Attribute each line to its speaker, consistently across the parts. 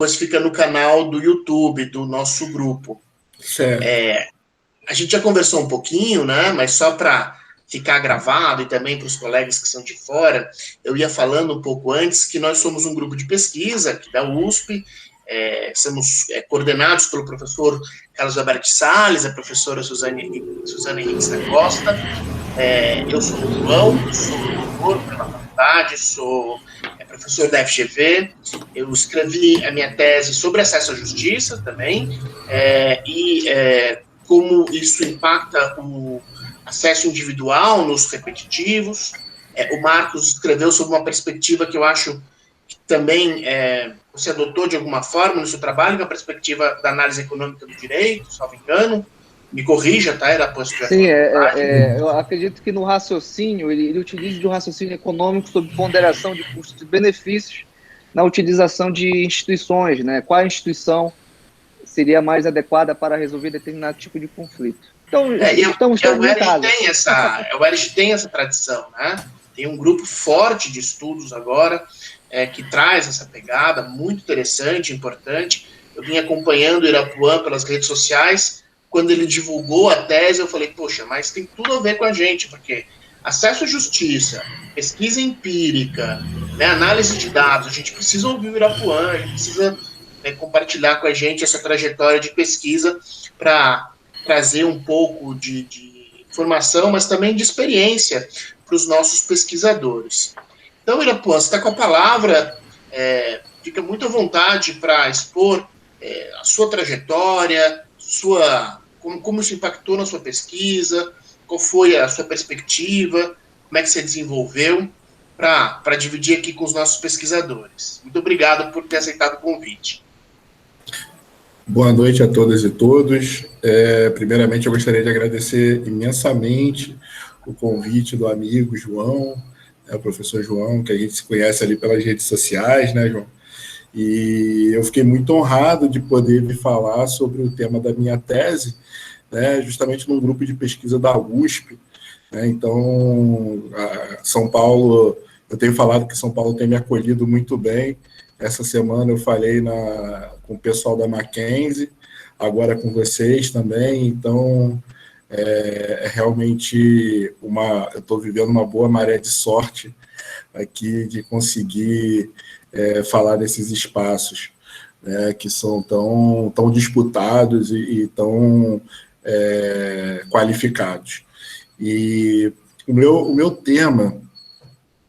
Speaker 1: depois fica no canal do YouTube do nosso grupo.
Speaker 2: Certo.
Speaker 1: A gente já conversou um pouquinho, né? Mas só para ficar gravado e também para os colegas que são de fora, eu ia falando um pouco antes que nós somos um grupo de pesquisa aqui da USP, somos coordenados pelo professor Carlos Alberto Salles, a professora Suzana Henriques da Costa. Eu sou o João, sou doutor pela faculdade, sou professor da FGV. Eu escrevi a minha tese sobre acesso à justiça também, como isso impacta o acesso individual nos repetitivos. O Marcos escreveu sobre uma perspectiva que eu acho que também você adotou de alguma forma no seu trabalho, que é a perspectiva da análise econômica do direito, salvo engano. Me corrija, tá? Era a
Speaker 3: Sim, eu acredito que no raciocínio, ele utiliza de um raciocínio econômico sobre ponderação de custos e benefícios na utilização de instituições, né? Qual instituição seria mais adequada para resolver determinado tipo de conflito. Então, estamos todos em casa.
Speaker 1: O ERG tem essa tradição, né? Tem um grupo forte de estudos agora que traz essa pegada muito interessante, importante. Eu vim acompanhando o Irapuã pelas redes sociais. Quando ele divulgou a tese, eu falei, poxa, mas tem tudo a ver com a gente, porque acesso à justiça, pesquisa empírica, né, análise de dados, a gente precisa ouvir o Irapuã, a gente precisa compartilhar com a gente essa trajetória de pesquisa para trazer um pouco de informação, mas também de experiência para os nossos pesquisadores. Então, Irapuã, você está com a palavra, fica muito à vontade para expor a sua trajetória, como isso impactou na sua pesquisa, qual foi a sua perspectiva, como é que você desenvolveu, para dividir aqui com os nossos pesquisadores. Muito obrigado por ter aceitado o convite.
Speaker 2: Boa noite a todas e todos. Primeiramente, eu gostaria de agradecer imensamente o convite do amigo João, o professor João, que a gente se conhece ali pelas redes sociais, né, João? E eu fiquei muito honrado de poder vir falar sobre o tema da minha tese, né, justamente num grupo de pesquisa da USP. Né? Então, São Paulo, eu tenho falado que São Paulo tem me acolhido muito bem. Essa semana eu falei com o pessoal da Mackenzie, agora com vocês também. Então, realmente eu estou vivendo uma boa maré de sorte aqui de conseguir falar desses espaços, né, que são tão disputados e tão qualificados. E o meu tema,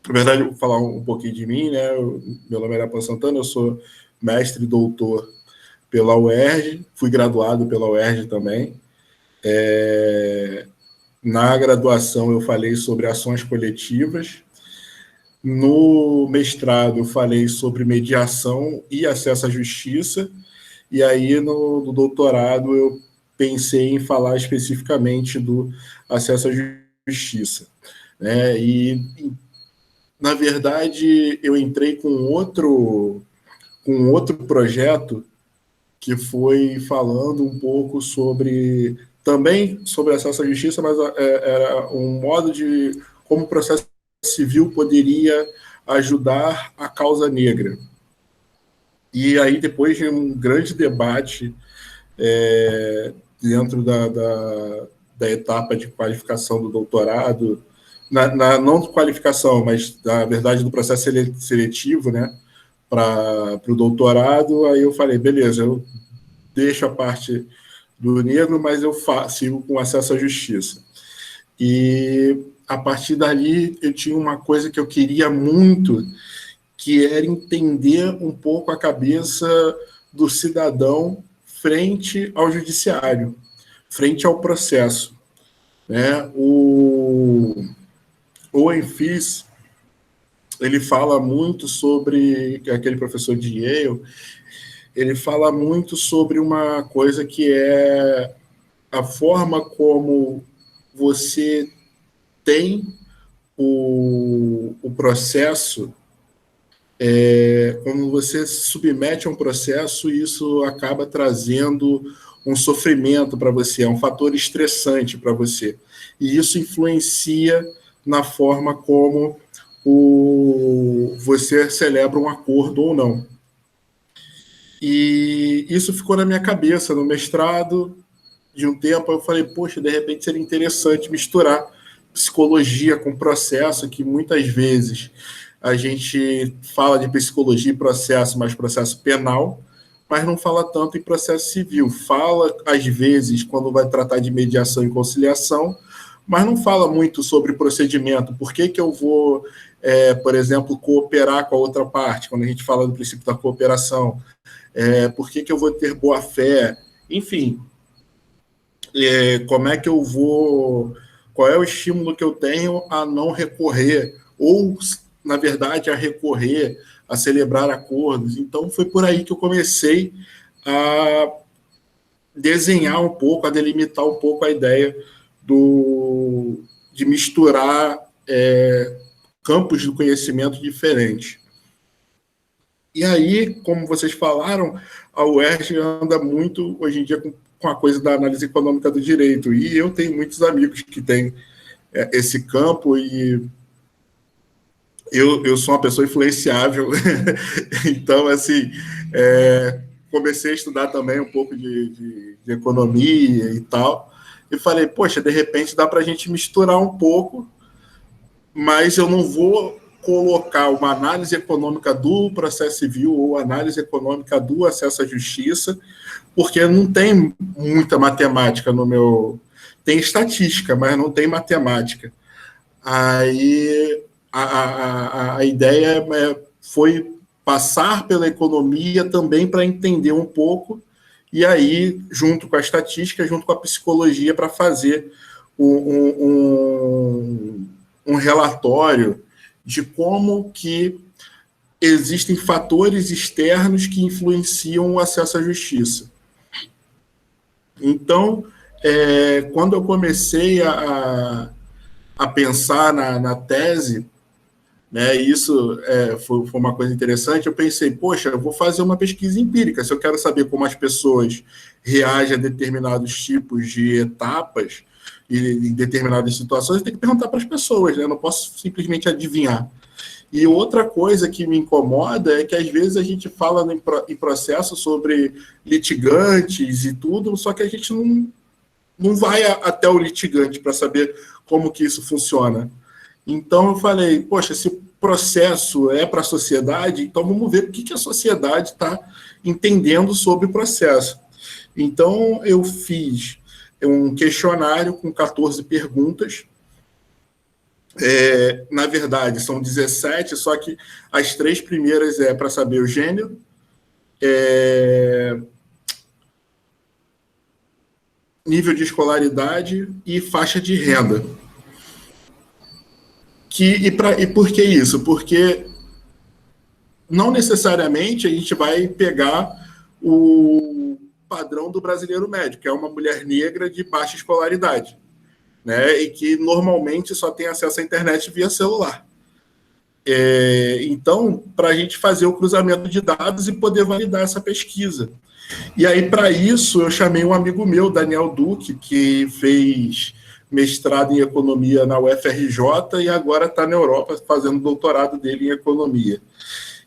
Speaker 2: na verdade, eu vou falar um pouquinho de mim, né? Meu nome é Irapuã Santana, eu sou mestre e doutor pela UERJ, fui graduado pela UERJ também. Na graduação eu falei sobre ações coletivas. No mestrado eu falei sobre mediação e acesso à justiça. E aí no doutorado eu pensei em falar especificamente do acesso à justiça. Né? E, na verdade, eu entrei com outro projeto que foi falando um pouco também sobre acesso à justiça, mas era um modo de como o processo civil poderia ajudar a causa negra. E aí, depois de um grande debate dentro da etapa de qualificação do doutorado, não de qualificação, mas, na verdade, do processo seletivo, né, para o doutorado, aí eu falei, beleza, eu deixo a parte do negro, mas eu sigo com acesso à justiça. E, a partir dali, eu tinha uma coisa que eu queria muito, que era entender um pouco a cabeça do cidadão frente ao judiciário, frente ao processo. Né? O Enfis, ele fala muito sobre, aquele professor de Yale, ele fala muito sobre uma coisa que é a forma como você tem o processo, como você se submete a um processo, isso acaba trazendo um sofrimento para você, é um fator estressante para você. E isso influencia na forma como você celebra um acordo ou não. E isso ficou na minha cabeça. No mestrado, de um tempo, eu falei, poxa, de repente seria interessante misturar psicologia com processo, que muitas vezes a gente fala de psicologia e processo, mas processo penal, mas não fala tanto em processo civil. Fala, às vezes, quando vai tratar de mediação e conciliação, mas não fala muito sobre procedimento. Por que eu vou, por exemplo, cooperar com a outra parte, quando a gente fala do princípio da cooperação? Por que eu vou ter boa-fé? Enfim, como é que eu vou... Qual é o estímulo que eu tenho a não recorrer? Ou, na verdade, a recorrer, a celebrar acordos. Então, foi por aí que eu comecei a desenhar um pouco, a delimitar um pouco a ideia de misturar campos do conhecimento diferentes. E aí, como vocês falaram, a UERJ anda muito, hoje em dia, com a coisa da análise econômica do direito. E eu tenho muitos amigos que têm esse campo e eu sou uma pessoa influenciável. Então, assim, comecei a estudar também um pouco de economia e tal. E falei, poxa, de repente dá para a gente misturar um pouco, mas eu não vou colocar uma análise econômica do processo civil ou análise econômica do acesso à justiça, porque não tem muita matemática no meu... Tem estatística, mas não tem matemática. Aí a ideia foi passar pela economia também para entender um pouco, e aí, junto com a estatística, junto com a psicologia, para fazer um relatório de como que existem fatores externos que influenciam o acesso à justiça. Então, quando eu comecei a pensar na tese, né, isso foi uma coisa interessante, eu pensei, poxa, eu vou fazer uma pesquisa empírica, se eu quero saber como as pessoas reagem a determinados tipos de etapas e em determinadas situações, eu tenho que perguntar para as pessoas, né, eu não posso simplesmente adivinhar. E outra coisa que me incomoda é que, às vezes, a gente fala em processo sobre litigantes e tudo, só que a gente não vai até o litigante para saber como que isso funciona. Então, eu falei, poxa, se o processo é para a sociedade, então vamos ver o que a sociedade está entendendo sobre o processo. Então, eu fiz um questionário com 14 perguntas. Na verdade, são 17, só que as 3 primeiras é para saber o gênero, nível de escolaridade e faixa de renda. E por que isso? Porque não necessariamente a gente vai pegar o padrão do brasileiro médio, que é uma mulher negra de baixa escolaridade, né, e que normalmente só tem acesso à internet via celular. Então, para a gente fazer o cruzamento de dados e poder validar essa pesquisa. E aí, para isso, eu chamei um amigo meu, Daniel Duque, que fez mestrado em economia na UFRJ e agora está na Europa fazendo doutorado dele em economia.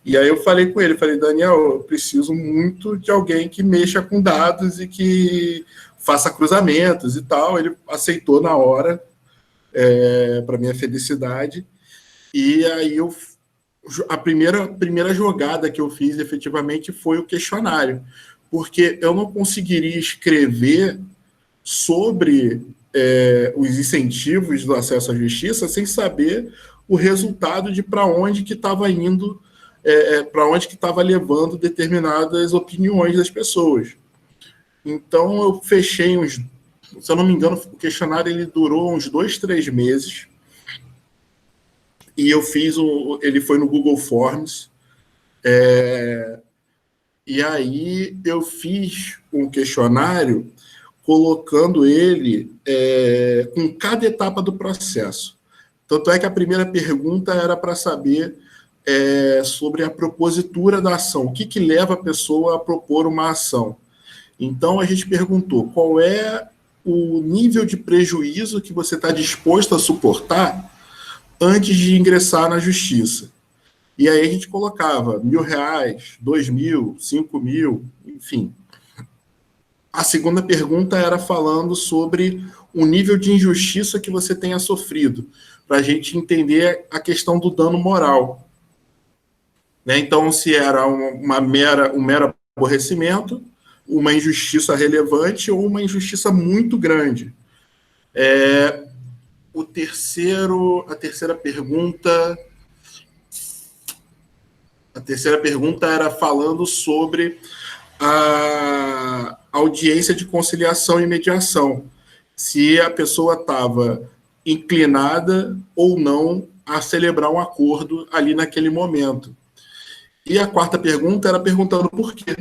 Speaker 2: E aí eu falei com ele, Daniel, eu preciso muito de alguém que mexa com dados e que faça cruzamentos e tal. Ele aceitou na hora, para minha felicidade. E aí a primeira jogada que eu fiz efetivamente foi o questionário, porque eu não conseguiria escrever sobre os incentivos do acesso à justiça sem saber o resultado de para onde que estava indo, para onde que estava levando determinadas opiniões das pessoas. Então, eu fechei se eu não me engano, o questionário ele durou uns 2, 3 meses, e eu fiz ele foi no Google Forms, e aí eu fiz um questionário colocando ele com cada etapa do processo. Tanto é que a primeira pergunta era para saber sobre a propositura da ação, o que leva a pessoa a propor uma ação. Então, a gente perguntou qual é o nível de prejuízo que você está disposto a suportar antes de ingressar na justiça. E aí a gente colocava R$ 1.000, 2.000, 5.000, enfim. A segunda pergunta era falando sobre o nível de injustiça que você tenha sofrido, para a gente entender a questão do dano moral. Né? Então, se era um mero aborrecimento, uma injustiça relevante ou uma injustiça muito grande. A terceira pergunta era falando sobre a audiência de conciliação e mediação, se a pessoa estava inclinada ou não a celebrar um acordo ali naquele momento. E a quarta pergunta era perguntando por quê.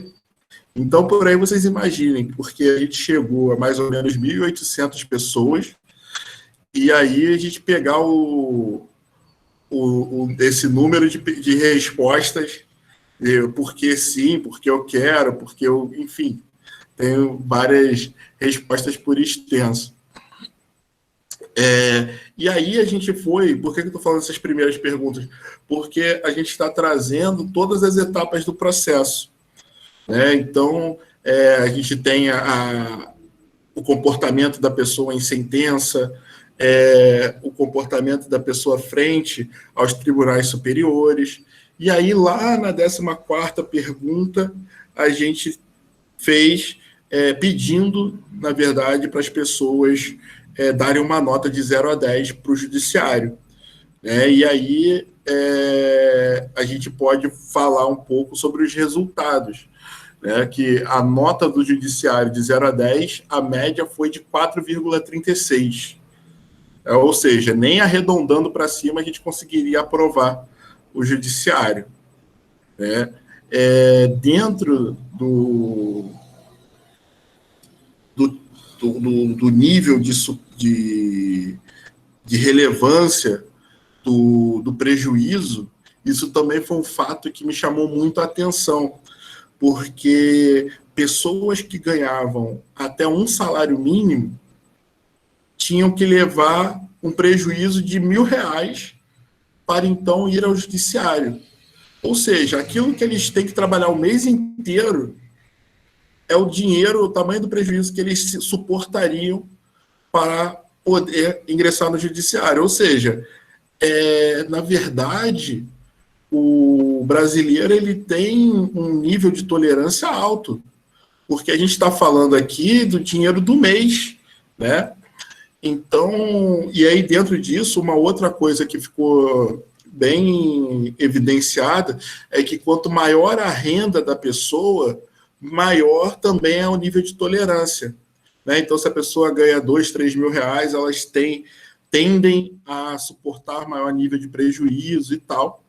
Speaker 2: Então, por aí vocês imaginem, porque a gente chegou a mais ou menos 1.800 pessoas, e aí a gente pegar esse número de respostas, porque sim, porque eu quero, porque eu, enfim, tenho várias respostas por extenso. E aí a gente foi... Por que eu estou falando essas primeiras perguntas? Porque a gente está trazendo todas as etapas do processo. Né? Então, a gente tem o comportamento da pessoa em sentença, o comportamento da pessoa frente aos tribunais superiores. E aí, lá na 14ª pergunta, a gente fez pedindo, na verdade, para as pessoas darem uma nota de 0 a 10 para o judiciário. E aí a gente pode falar um pouco sobre os resultados. Que a nota do judiciário de 0 a 10, a média foi de 4,36. Ou seja, nem arredondando para cima a gente conseguiria aprovar o judiciário. Dentro do nível de relevância do prejuízo, isso também foi um fato que me chamou muito a atenção, porque pessoas que ganhavam até um salário mínimo tinham que levar um prejuízo de R$ 1.000 para então ir ao judiciário. Ou seja, aquilo que eles têm que trabalhar o mês inteiro é o dinheiro, o tamanho do prejuízo que eles suportariam para poder ingressar no judiciário. Ou seja, na verdade, o brasileiro ele tem um nível de tolerância alto, porque a gente está falando aqui do dinheiro do mês, né? Então, e aí dentro disso, uma outra coisa que ficou bem evidenciada é que quanto maior a renda da pessoa, maior também é o nível de tolerância. Né? Então, se a pessoa ganha R$ 2.000, R$ 3.000, elas tendem a suportar maior nível de prejuízo e tal.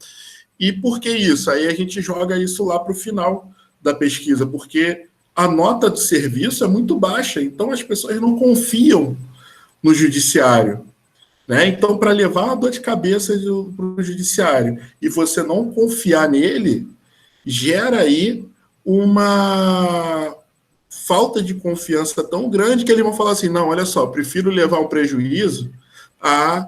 Speaker 2: E por que isso? Aí a gente joga isso lá para o final da pesquisa, porque a nota do serviço é muito baixa, então as pessoas não confiam no judiciário. Né? Então, para levar uma dor de cabeça para o judiciário e você não confiar nele, gera aí uma falta de confiança tão grande que eles vão falar assim, não, olha só, prefiro levar um prejuízo a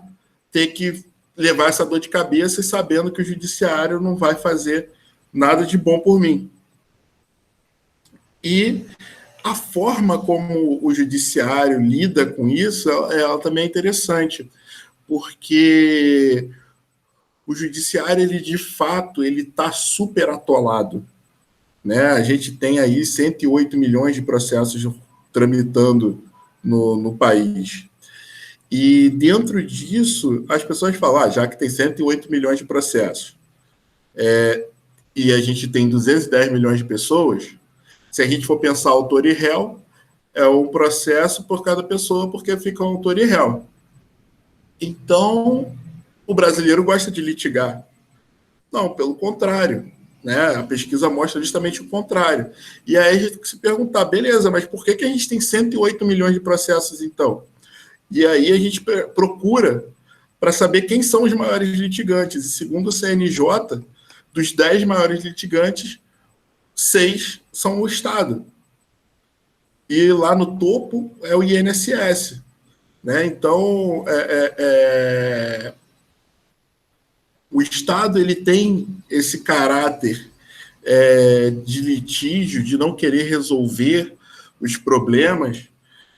Speaker 2: ter que levar essa dor de cabeça e sabendo que o judiciário não vai fazer nada de bom por mim. E a forma como o judiciário lida com isso, ela também é interessante, porque o judiciário, ele de fato, ele está super atolado. Né? A gente tem aí 108 milhões de processos tramitando no país. E dentro disso, as pessoas falam, já que tem 108 milhões de processos, e a gente tem 210 milhões de pessoas, se a gente for pensar autor e réu, é um processo por cada pessoa, porque fica um autor e réu. Então, o brasileiro gosta de litigar. Não, pelo contrário. Né? A pesquisa mostra justamente o contrário. E aí a gente tem que se perguntar, beleza, mas por que a gente tem 108 milhões de processos, então? E aí a gente procura para saber quem são os maiores litigantes. E segundo o CNJ, dos 10 maiores litigantes, 6 são o Estado. E lá no topo é o INSS. Né? Então, o Estado ele tem esse caráter de litígio, de não querer resolver os problemas,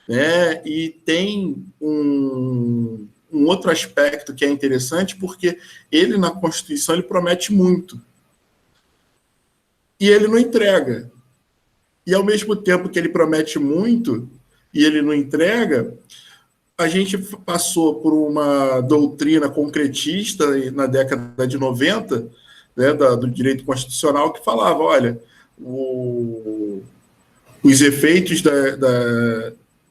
Speaker 2: né? E tem um outro aspecto que é interessante, porque ele, na Constituição, ele promete muito. E ele não entrega. E, ao mesmo tempo que ele promete muito e ele não entrega, a gente passou por uma doutrina concretista na década de 90, né, do direito constitucional, que falava, olha, os efeitos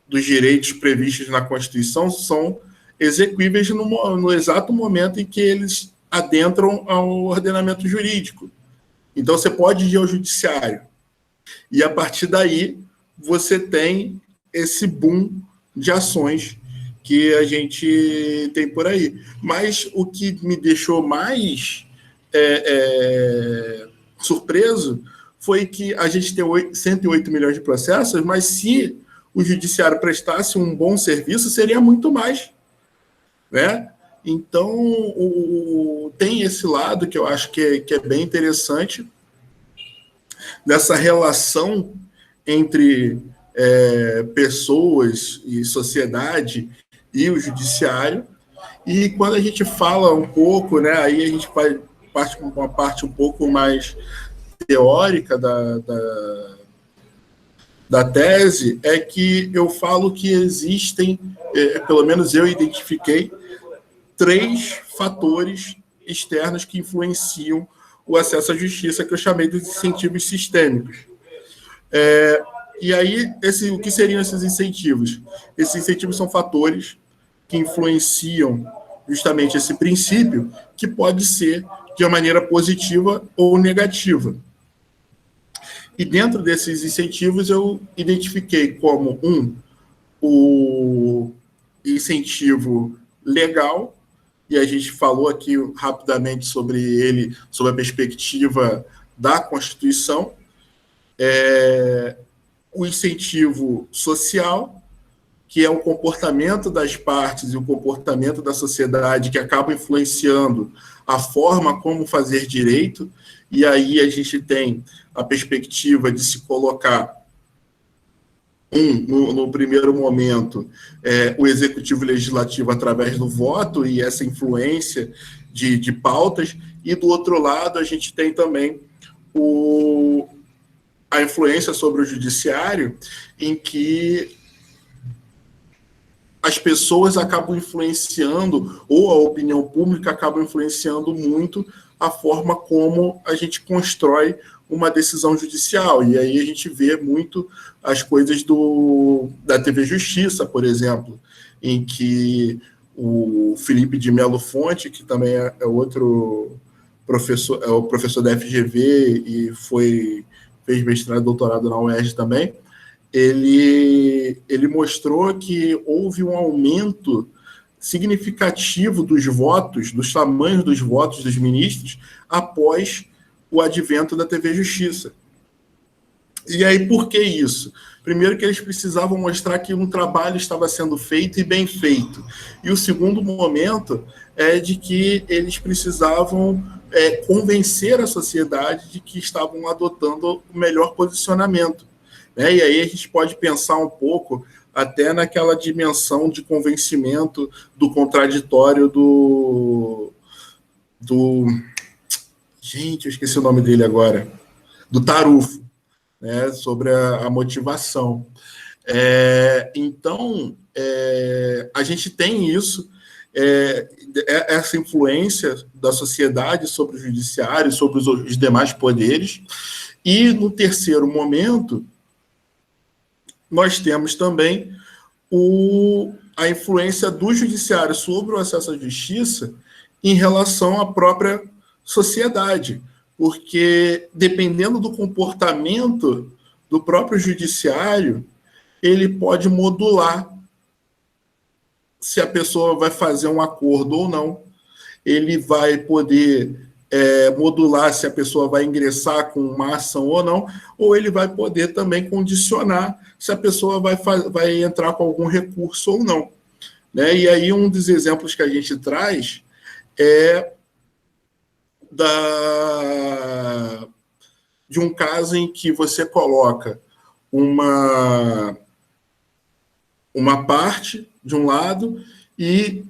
Speaker 2: dos direitos previstos na Constituição são exequíveis no exato momento em que eles adentram ao ordenamento jurídico. Então, você pode ir ao judiciário. E, a partir daí, você tem esse boom de ações que a gente tem por aí. Mas o que me deixou mais surpreso foi que a gente tem 108 milhões de processos, mas se o judiciário prestasse um bom serviço, seria muito mais, né? Então, tem esse lado que eu acho que é bem interessante, dessa relação entre pessoas e sociedade e o judiciário. E quando a gente fala um pouco, né, aí a gente parte com uma parte um pouco mais teórica da tese, é que eu falo que existem, pelo menos eu identifiquei, 3 fatores externos que influenciam o acesso à justiça, que eu chamei de incentivos sistêmicos. E aí, o que seriam esses incentivos? Esses incentivos são fatores que influenciam justamente esse princípio, que pode ser de uma maneira positiva ou negativa. E dentro desses incentivos, eu identifiquei como o incentivo legal, e a gente falou aqui rapidamente sobre ele, sobre a perspectiva da Constituição, o incentivo social, que é o comportamento das partes e o comportamento da sociedade que acaba influenciando a forma como fazer direito, e aí a gente tem a perspectiva de se colocar, no primeiro momento, o executivo e legislativo através do voto e essa influência de pautas, e do outro lado a gente tem também a influência sobre o judiciário, em que as pessoas acabam influenciando, ou a opinião pública acaba influenciando muito a forma como a gente constrói uma decisão judicial. E aí a gente vê muito as coisas da TV Justiça, por exemplo, em que o Felipe de Melo Fonte, que também é outro professor, é o professor da FGV e fez mestrado e doutorado na UERJ também, ele mostrou que houve um aumento significativo dos votos, dos tamanhos dos votos dos ministros, após o advento da TV Justiça. E aí, por que isso? Primeiro, que eles precisavam mostrar que um trabalho estava sendo feito e bem feito. E o segundo momento é de que eles precisavam convencer a sociedade de que estavam adotando o melhor posicionamento. Né? E aí a gente pode pensar um pouco até naquela dimensão de convencimento do contraditório do gente, eu esqueci o nome dele agora, do Tarufo, né, sobre a motivação. Então, a gente tem isso, essa influência da sociedade sobre o judiciário, sobre os demais poderes, e no terceiro momento, nós temos também a influência do judiciário sobre o acesso à justiça em relação à própria sociedade, porque dependendo do comportamento do próprio judiciário, ele pode modular se a pessoa vai fazer um acordo ou não, ele vai poder modular se a pessoa vai ingressar com uma ação ou não, ou ele vai poder também condicionar se a pessoa vai entrar com algum recurso ou não. Né? E aí um dos exemplos que a gente traz é de um caso em que você coloca uma parte de um lado e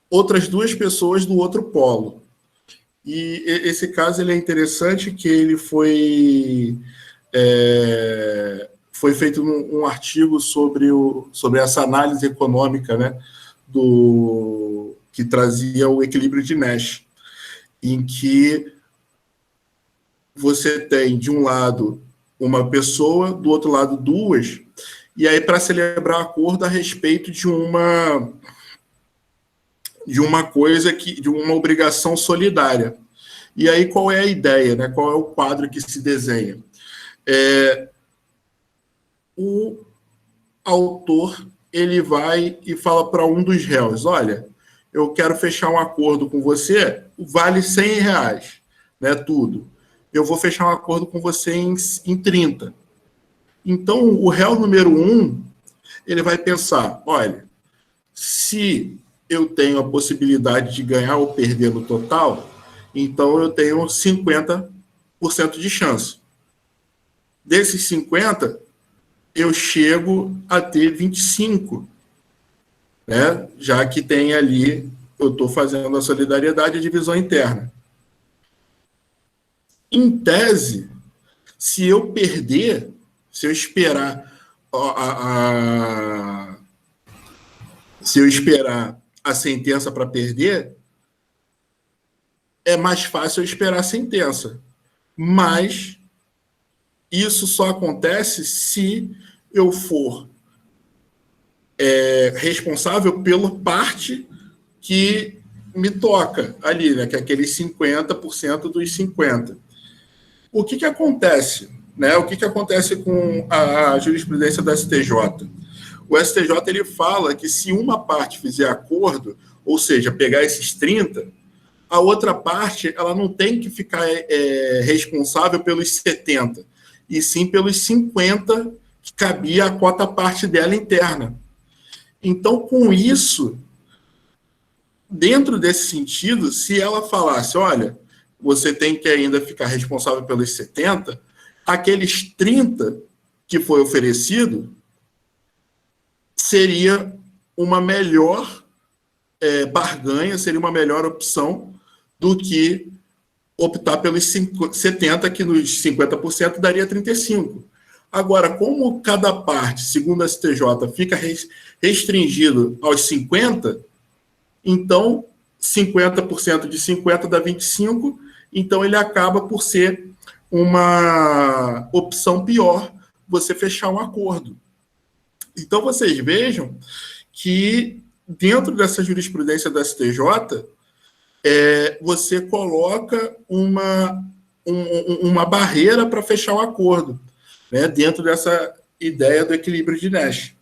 Speaker 2: outras duas pessoas do outro polo. E esse caso ele é interessante, que ele foi feito um artigo sobre essa análise econômica, né, que trazia o equilíbrio de Nash, em que você tem, de um lado, uma pessoa, do outro lado, duas, e aí para celebrar acordo a respeito de uma coisa, de uma obrigação solidária. E aí qual é a ideia, né? Qual é o quadro que se desenha? O autor ele vai e fala para um dos réus: olha, eu quero fechar um acordo com você, vale R$100, né, tudo. Eu vou fechar um acordo com você em 30. Então, o réu número 1, ele vai pensar: olha, se eu tenho a possibilidade de ganhar ou perder no total, então eu tenho 50% de chance. Desses 50%, eu chego a ter 25%, né? Já que tem ali, eu estou fazendo a solidariedade e a divisão interna. Em tese, se eu perder, se eu esperar a sentença para perder, é mais fácil eu esperar a sentença. Mas isso só acontece se eu for responsável pela parte que me toca ali, né, que é aqueles 50% dos 50%. O que acontece? Né? O que acontece com a jurisprudência do STJ? O STJ ele fala que se uma parte fizer acordo, ou seja, pegar esses 30%, a outra parte ela não tem que ficar responsável pelos 70%, e sim pelos 50% que cabia a quota parte dela interna. Então, com isso, dentro desse sentido, se ela falasse: olha, você tem que ainda ficar responsável pelos 70%, aqueles 30% que foi oferecido seria uma melhor barganha, seria uma melhor opção do que optar pelos 70%, que nos 50% daria 35%. Agora, como cada parte, segundo a STJ, fica restringido aos 50%, então 50% de 50% dá 25%, então ele acaba por ser uma opção pior você fechar um acordo. Então vocês vejam que dentro dessa jurisprudência da STJ, você coloca uma barreira para fechar um acordo, né, dentro dessa ideia do equilíbrio de Nash.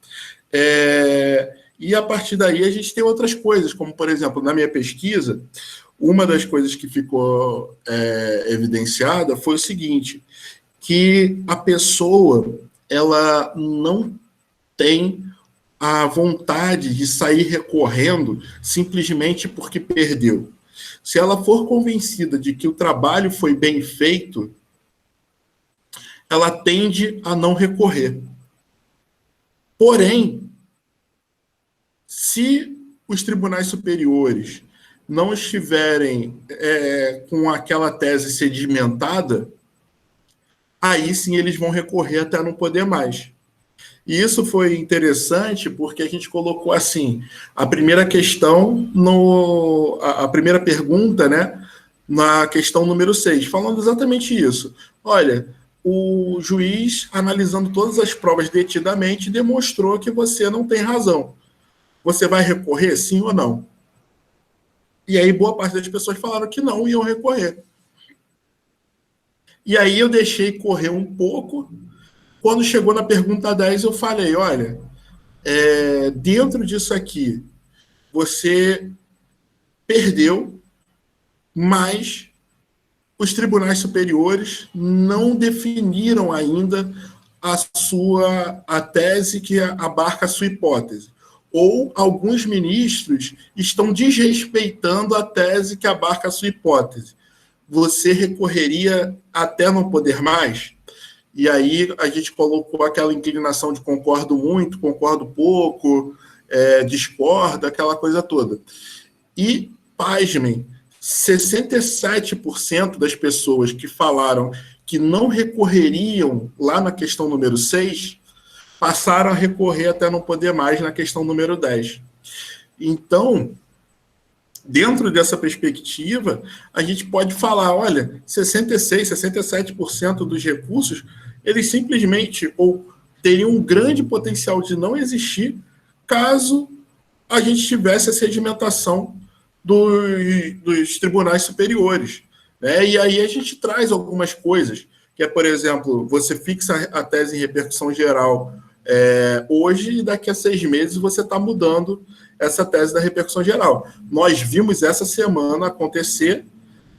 Speaker 2: E a partir daí a gente tem outras coisas, como, por exemplo, na minha pesquisa, uma das coisas que ficou evidenciada foi o seguinte, que a pessoa ela não tem a vontade de sair recorrendo simplesmente porque perdeu. Se ela for convencida de que o trabalho foi bem feito, ela tende a não recorrer. Porém, se os tribunais superiores não estiverem com aquela tese sedimentada, aí sim eles vão recorrer até não poder mais. E isso foi interessante porque a gente colocou assim, a primeira questão, a primeira pergunta, né, na questão número 6, falando exatamente isso. Olha, o juiz, analisando todas as provas detidamente, demonstrou que você não tem razão. Você vai recorrer, sim ou não? E aí boa parte das pessoas falaram que não iam recorrer. E aí eu deixei correr um pouco. Quando chegou na pergunta 10, eu falei: olha, dentro disso aqui, você perdeu, mas os tribunais superiores não definiram ainda a tese que abarca a sua hipótese. Ou alguns ministros estão desrespeitando a tese que abarca a sua hipótese. você recorreria até não poder mais? E aí a gente colocou aquela inclinação de concordo muito, concordo pouco, discordo, aquela coisa toda. E, pasmem, 67% das pessoas que falaram que não recorreriam lá na questão número 6 passaram a recorrer até não poder mais na questão número 10. Então, dentro dessa perspectiva, a gente pode falar, olha, 66%, 67% dos recursos, eles simplesmente ou teriam um grande potencial de não existir caso a gente tivesse a sedimentação dos tribunais superiores. Né? E aí a gente traz algumas coisas, que é, por exemplo, você fixa a tese em repercussão geral hoje e daqui a 6 meses você está mudando essa tese da repercussão geral. Nós vimos essa semana acontecer,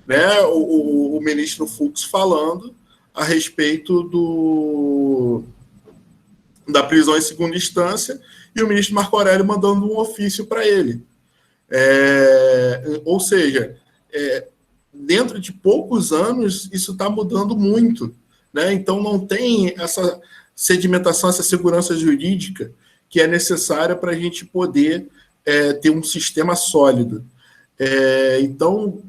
Speaker 2: né, o ministro Fux falando a respeito da prisão em segunda instância e o ministro Marco Aurélio mandando um ofício para ele. Ou seja, dentro de poucos anos, isso está mudando muito. Né? Então, não tem essa sedimentação, essa segurança jurídica que é necessária para a gente poder ter um sistema sólido. Então,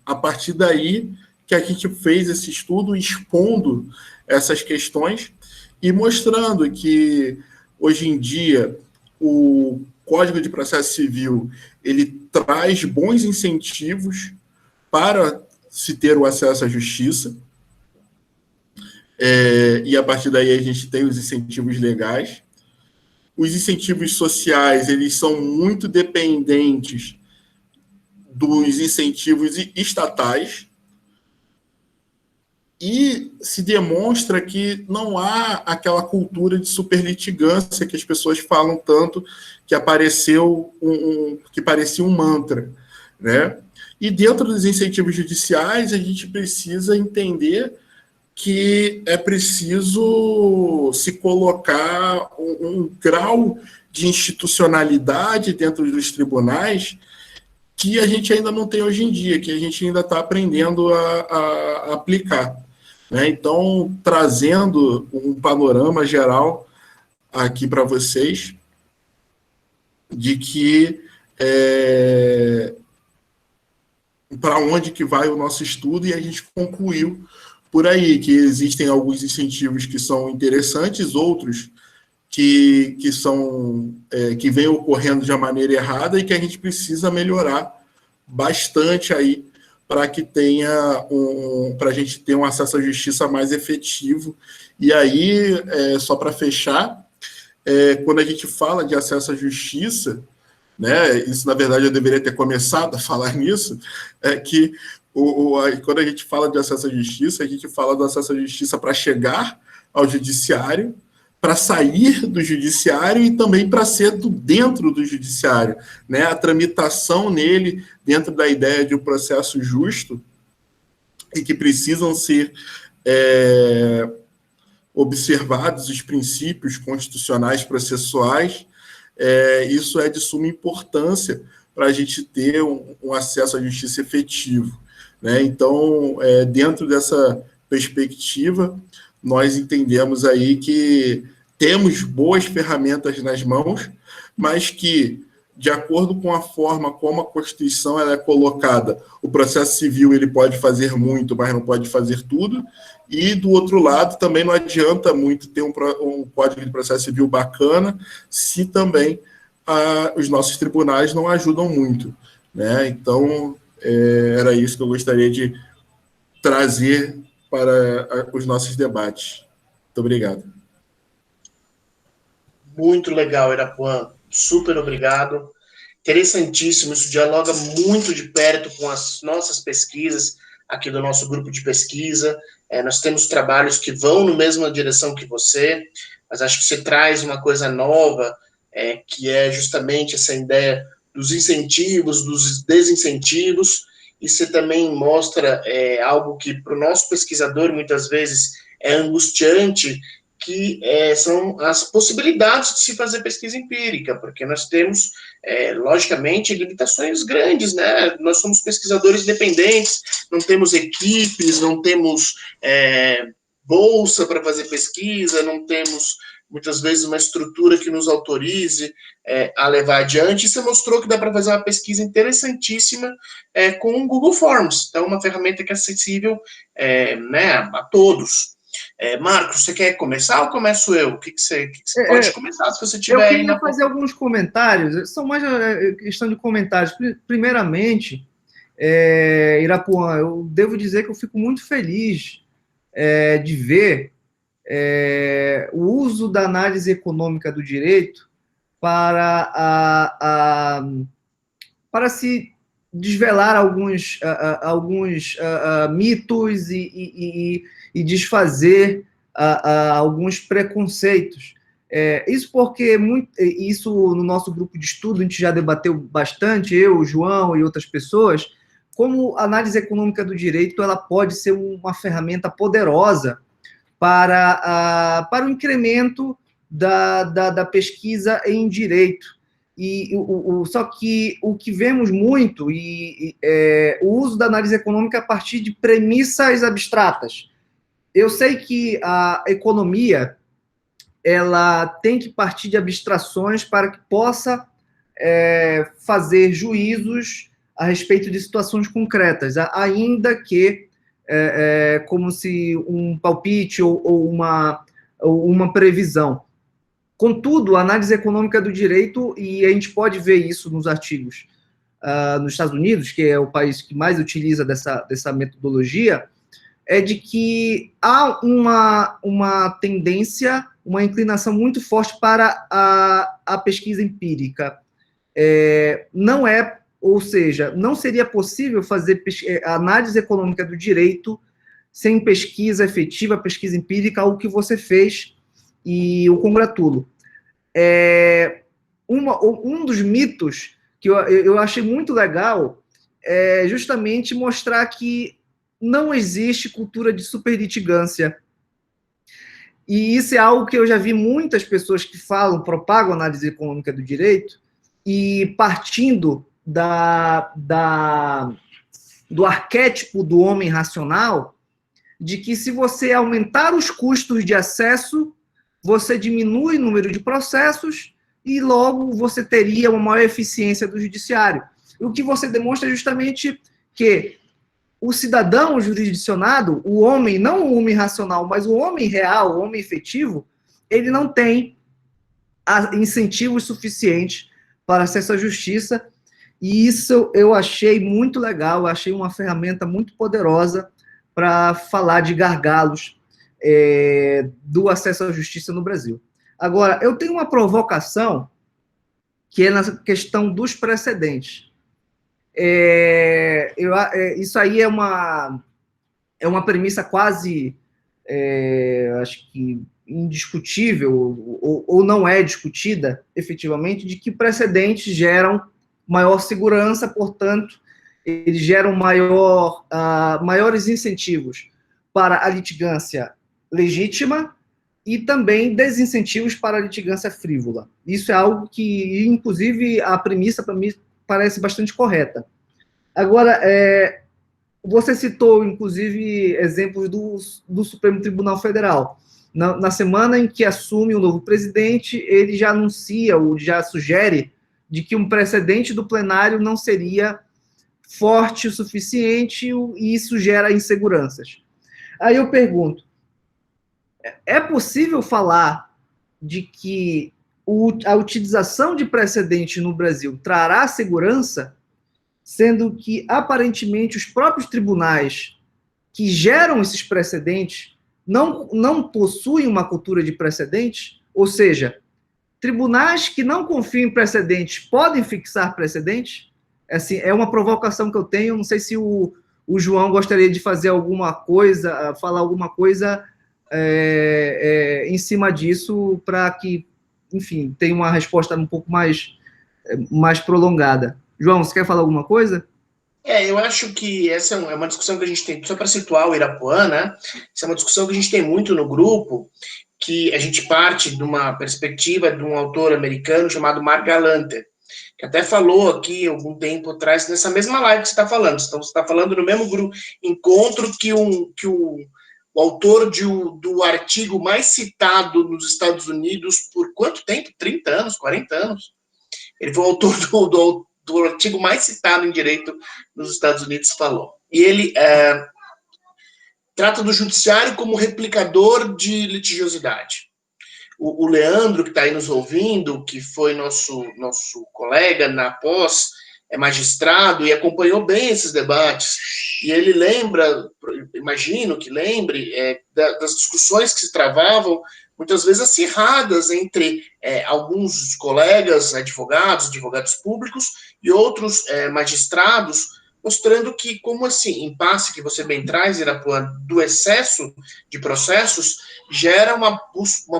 Speaker 2: a partir daí que a gente fez esse estudo expondo essas questões e mostrando que, hoje em dia, o Código de Processo Civil ele traz bons incentivos para se ter o acesso à justiça, e a partir daí a gente tem os incentivos legais. Os incentivos sociais eles são muito dependentes dos incentivos estatais e se demonstra que não há aquela cultura de superlitigância que as pessoas falam tanto, que apareceu que parecia um mantra, né? E dentro dos incentivos judiciais a gente precisa entender que é preciso se colocar um grau de institucionalidade dentro dos tribunais que a gente ainda não tem hoje em dia, que a gente ainda está aprendendo a aplicar. Né? Então, trazendo um panorama geral aqui para vocês de que para onde que vai o nosso estudo, e a gente concluiu por aí, que existem alguns incentivos que são interessantes, outros que vêm ocorrendo de uma maneira errada e que a gente precisa melhorar bastante aí para que para a gente ter um acesso à justiça mais efetivo. E aí, só para fechar, quando a gente fala de acesso à justiça, né, isso na verdade eu deveria ter começado a falar nisso, que quando a gente fala de acesso à justiça, a gente fala do acesso à justiça para chegar ao judiciário, para sair do judiciário e também para ser dentro do judiciário. Né? A tramitação nele, dentro da ideia de um processo justo, e que precisam ser observados os princípios constitucionais processuais, isso é de suma importância para a gente ter um acesso à justiça efetivo. Né? Então, dentro dessa perspectiva, nós entendemos aí que temos boas ferramentas nas mãos, mas que, de acordo com a forma como a Constituição ela é colocada, o processo civil ele pode fazer muito, mas não pode fazer tudo, e, do outro lado, também não adianta muito ter um Código de Processo Civil bacana, se também os nossos tribunais não ajudam muito. Né? Então, era isso que eu gostaria de trazer para os nossos debates. Muito obrigado.
Speaker 1: Muito legal, Irapuan. Super obrigado. Interessantíssimo. Isso dialoga muito de perto com as nossas pesquisas, aqui do nosso grupo de pesquisa. Nós temos trabalhos que vão na mesma direção que você, mas acho que você traz uma coisa nova, que é justamente essa ideia dos incentivos, dos desincentivos, e você também mostra algo que para o nosso pesquisador muitas vezes é angustiante, que são as possibilidades de se fazer pesquisa empírica, porque nós temos, logicamente, limitações grandes, né? Nós somos pesquisadores independentes, não temos equipes, não temos bolsa para fazer pesquisa, não temos, muitas vezes, uma estrutura que nos autorize a levar adiante. E você mostrou que dá para fazer uma pesquisa interessantíssima com o Google Forms. Então, uma ferramenta que é acessível né, a todos. Marcos, você quer começar ou começo eu? O que você pode começar se você tiver aí.
Speaker 3: Eu queria fazer alguns comentários, são mais questão de comentários. Primeiramente, Irapuã, eu devo dizer que eu fico muito feliz de ver o uso da análise econômica do direito para se desvelar alguns mitos e desfazer alguns preconceitos. Isso porque isso no nosso grupo de estudo a gente já debateu bastante, eu, o João e outras pessoas, como a análise econômica do direito ela pode ser uma ferramenta poderosa para o incremento da pesquisa em direito. Só que o que vemos muito o uso da análise econômica a partir de premissas abstratas. Eu sei que a economia ela tem que partir de abstrações para que possa fazer juízos a respeito de situações concretas, ainda que como se um palpite ou uma previsão. Contudo, a análise econômica do direito, e a gente pode ver isso nos artigos nos Estados Unidos, que é o país que mais utiliza dessa metodologia, é de que há uma tendência, uma inclinação muito forte para a pesquisa empírica. Ou seja, não seria possível fazer análise econômica do direito sem pesquisa efetiva, pesquisa empírica, algo que você fez, e eu congratulo. Um dos mitos que eu achei muito legal é justamente mostrar que não existe cultura de superlitigância. E isso é algo que eu já vi muitas pessoas que propagam análise econômica do direito, e partindo do arquétipo do homem racional, de que se você aumentar os custos de acesso, você diminui o número de processos e logo você teria uma maior eficiência do judiciário. O que você demonstra é justamente que o cidadão jurisdicionado, o homem, não o homem racional, mas o homem real, o homem efetivo, ele não tem incentivos suficientes para acesso à justiça, e isso eu achei muito legal, eu achei uma ferramenta muito poderosa para falar de gargalos do acesso à justiça no Brasil. Agora, eu tenho uma provocação, que é na questão dos precedentes. Isso aí é uma premissa quase, acho que indiscutível, ou não é discutida efetivamente, de que precedentes geram maior segurança, portanto, eles geram maiores incentivos para a litigância legítima e também desincentivos para a litigância frívola. Isso é algo que, inclusive, a premissa, para mim, parece bastante correta. Agora, você citou, inclusive, exemplos do Supremo Tribunal Federal. Na semana em que assume o novo presidente, ele já anuncia, ou já sugere, de que um precedente do plenário não seria forte o suficiente, e isso gera inseguranças. Aí eu pergunto, é possível falar de que a utilização de precedente no Brasil trará segurança, sendo que, aparentemente, os próprios tribunais que geram esses precedentes não possuem uma cultura de precedentes? Ou seja, tribunais que não confiam em precedentes podem fixar precedentes? Assim, é uma provocação que eu tenho, não sei se o João gostaria de fazer alguma coisa, falar alguma coisa em cima disso, para que, enfim, tenha uma resposta um pouco mais prolongada. João, você quer falar alguma coisa?
Speaker 1: Eu acho que essa é uma discussão que a gente tem, só para situar o Irapuã, né? Essa é uma discussão que a gente tem muito no grupo, que a gente parte de uma perspectiva de um autor americano chamado Mark Galanter, que até falou aqui algum tempo atrás, nessa mesma live que você está falando. Então, você está falando no mesmo grupo, encontro que o autor do artigo mais citado nos Estados Unidos por quanto tempo? 30 anos, 40 anos? Ele foi o autor do artigo mais citado em direito nos Estados Unidos, falou. E ele trata do judiciário como replicador de litigiosidade. O Leandro, que está aí nos ouvindo, que foi nosso colega na pós, é magistrado e acompanhou bem esses debates. E ele lembra, imagino que lembre, das discussões que se travavam, muitas vezes acirradas, entre alguns colegas advogados públicos, e outros magistrados, mostrando que, como assim, impasse que você bem traz, Irapuã, do excesso de processos, gera uma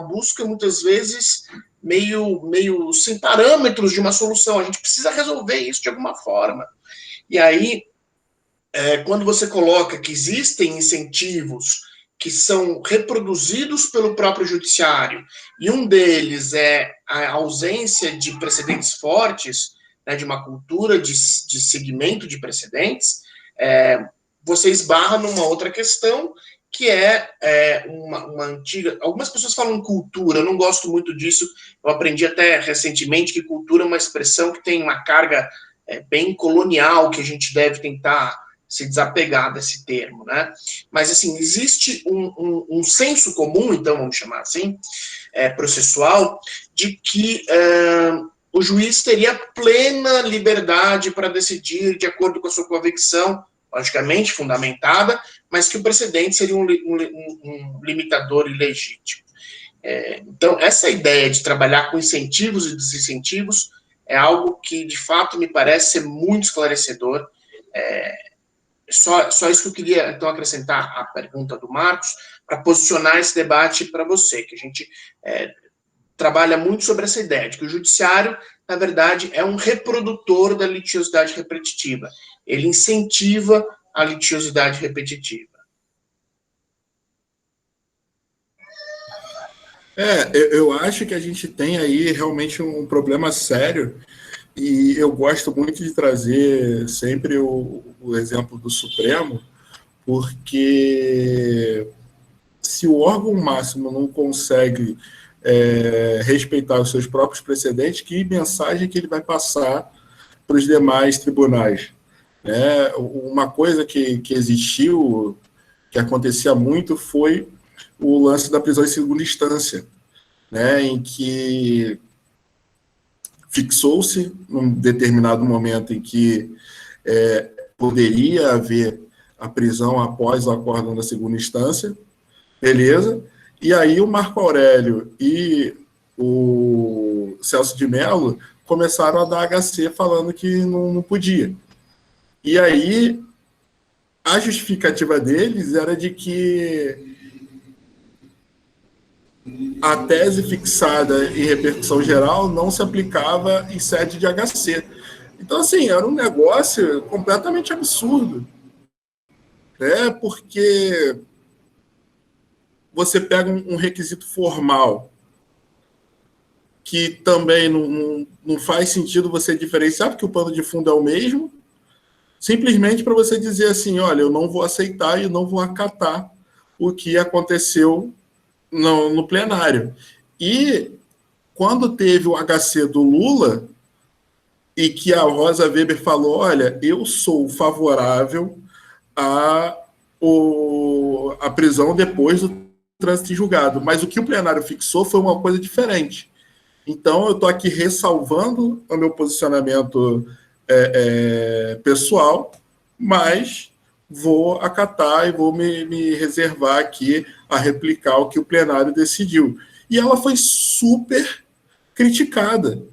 Speaker 1: busca, muitas vezes, meio sem parâmetros de uma solução. A gente precisa resolver isso de alguma forma. E aí, quando você coloca que existem incentivos que são reproduzidos pelo próprio judiciário, e um deles é a ausência de precedentes fortes, né, de uma cultura de seguimento de precedentes, você esbarra numa outra questão, que uma antiga... Algumas pessoas falam cultura, eu não gosto muito disso, eu aprendi até recentemente que cultura é uma expressão que tem uma carga bem colonial, que a gente deve tentar se desapegar desse termo, né? Mas, assim, existe um senso comum, então, vamos chamar assim, processual, de que o juiz teria plena liberdade para decidir de acordo com a sua convicção, logicamente fundamentada, mas que o precedente seria um limitador ilegítimo. Então, essa ideia de trabalhar com incentivos e desincentivos é algo que, de fato, me parece ser muito esclarecedor. Só isso que eu queria, então, acrescentar à pergunta do Marcos, para posicionar esse debate para você, que a gente trabalha muito sobre essa ideia de que o judiciário, na verdade, é um reprodutor da litigiosidade repetitiva. Ele incentiva a litigiosidade repetitiva.
Speaker 2: Eu acho que a gente tem aí realmente um problema sério, e eu gosto muito de trazer sempre o exemplo do Supremo, porque se o órgão máximo não consegue respeitar os seus próprios precedentes, que mensagem que ele vai passar para os demais tribunais? Uma coisa que existiu, que acontecia muito, foi o lance da prisão em segunda instância, em que fixou-se, num determinado momento em que poderia haver a prisão após o acórdão da segunda instância, beleza? E aí o Marco Aurélio e o Celso de Mello começaram a dar HC falando que não podia. E aí a justificativa deles era de que a tese fixada em repercussão geral não se aplicava em sede de HC. Então, assim, era um negócio completamente absurdo, porque você pega um requisito formal que também não faz sentido você diferenciar, porque o pano de fundo é o mesmo, simplesmente para você dizer assim, olha, eu não vou aceitar e não vou acatar o que aconteceu no plenário. E quando teve o HC do Lula, e que a Rosa Weber falou, olha, eu sou favorável à prisão depois do trânsito em julgado, mas o que o plenário fixou foi uma coisa diferente. Então, eu estou aqui ressalvando o meu posicionamento pessoal, mas vou acatar e vou me reservar aqui a replicar o que o plenário decidiu. E ela foi super criticada.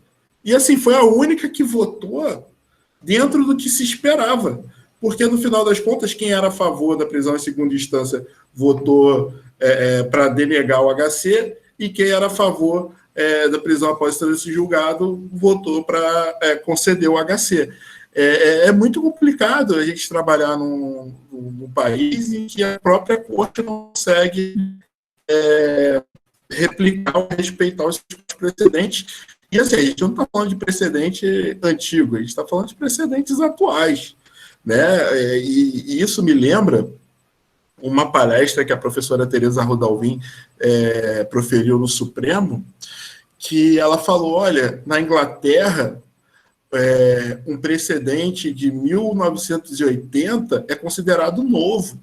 Speaker 2: E, assim, foi a única que votou dentro do que se esperava. Porque, no final das contas, quem era a favor da prisão em segunda instância votou para denegar o HC, e quem era a favor da prisão após ter sido julgado votou para conceder o HC. É muito complicado a gente trabalhar num país em que a própria corte não consegue replicar ou respeitar os precedentes. E assim, a gente não está falando de precedente antigo, a gente está falando de precedentes atuais, né? E isso me lembra uma palestra que a professora Tereza Rodalvin proferiu no Supremo, que ela falou, olha, na Inglaterra, um precedente de 1980 é considerado novo.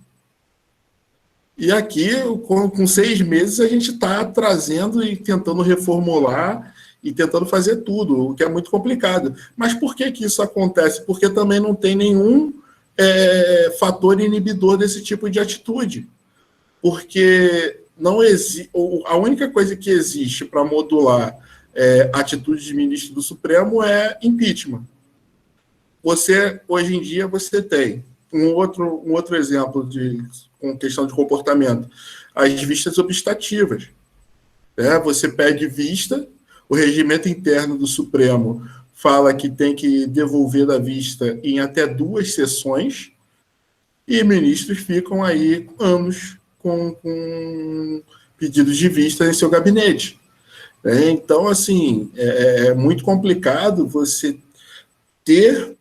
Speaker 2: E aqui, com 6 meses, a gente está trazendo e tentando reformular e tentando fazer tudo, o que é muito complicado. Mas por que isso acontece? Porque também não tem nenhum fator inibidor desse tipo de atitude. Porque a única coisa que existe para modular a atitude de ministro do Supremo é impeachment. Hoje em dia, você tem um outro exemplo com questão de comportamento, as vistas obstativas. Você pede vista, o regimento interno do Supremo fala que tem que devolver da vista em até 2 sessões, e ministros ficam aí anos com pedidos de vista em seu gabinete. Então, assim, é muito complicado você ter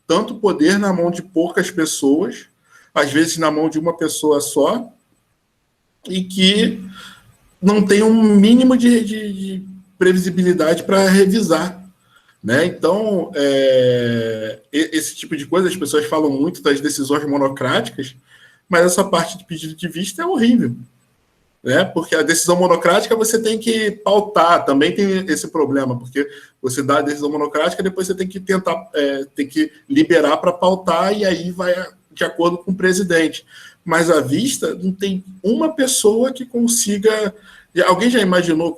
Speaker 2: tanto poder na mão de poucas pessoas, às vezes na mão de uma pessoa só, e que não tem um mínimo de previsibilidade para revisar. Né? Então, esse tipo de coisa, as pessoas falam muito das decisões monocráticas, mas essa parte de pedido de vista é horrível. Né? Porque a decisão monocrática você tem que pautar, também tem esse problema, porque você dá a decisão monocrática, depois você tem que tem que liberar para pautar, e aí vai de acordo com o presidente. Mas à vista, não tem uma pessoa que consiga... Alguém já imaginou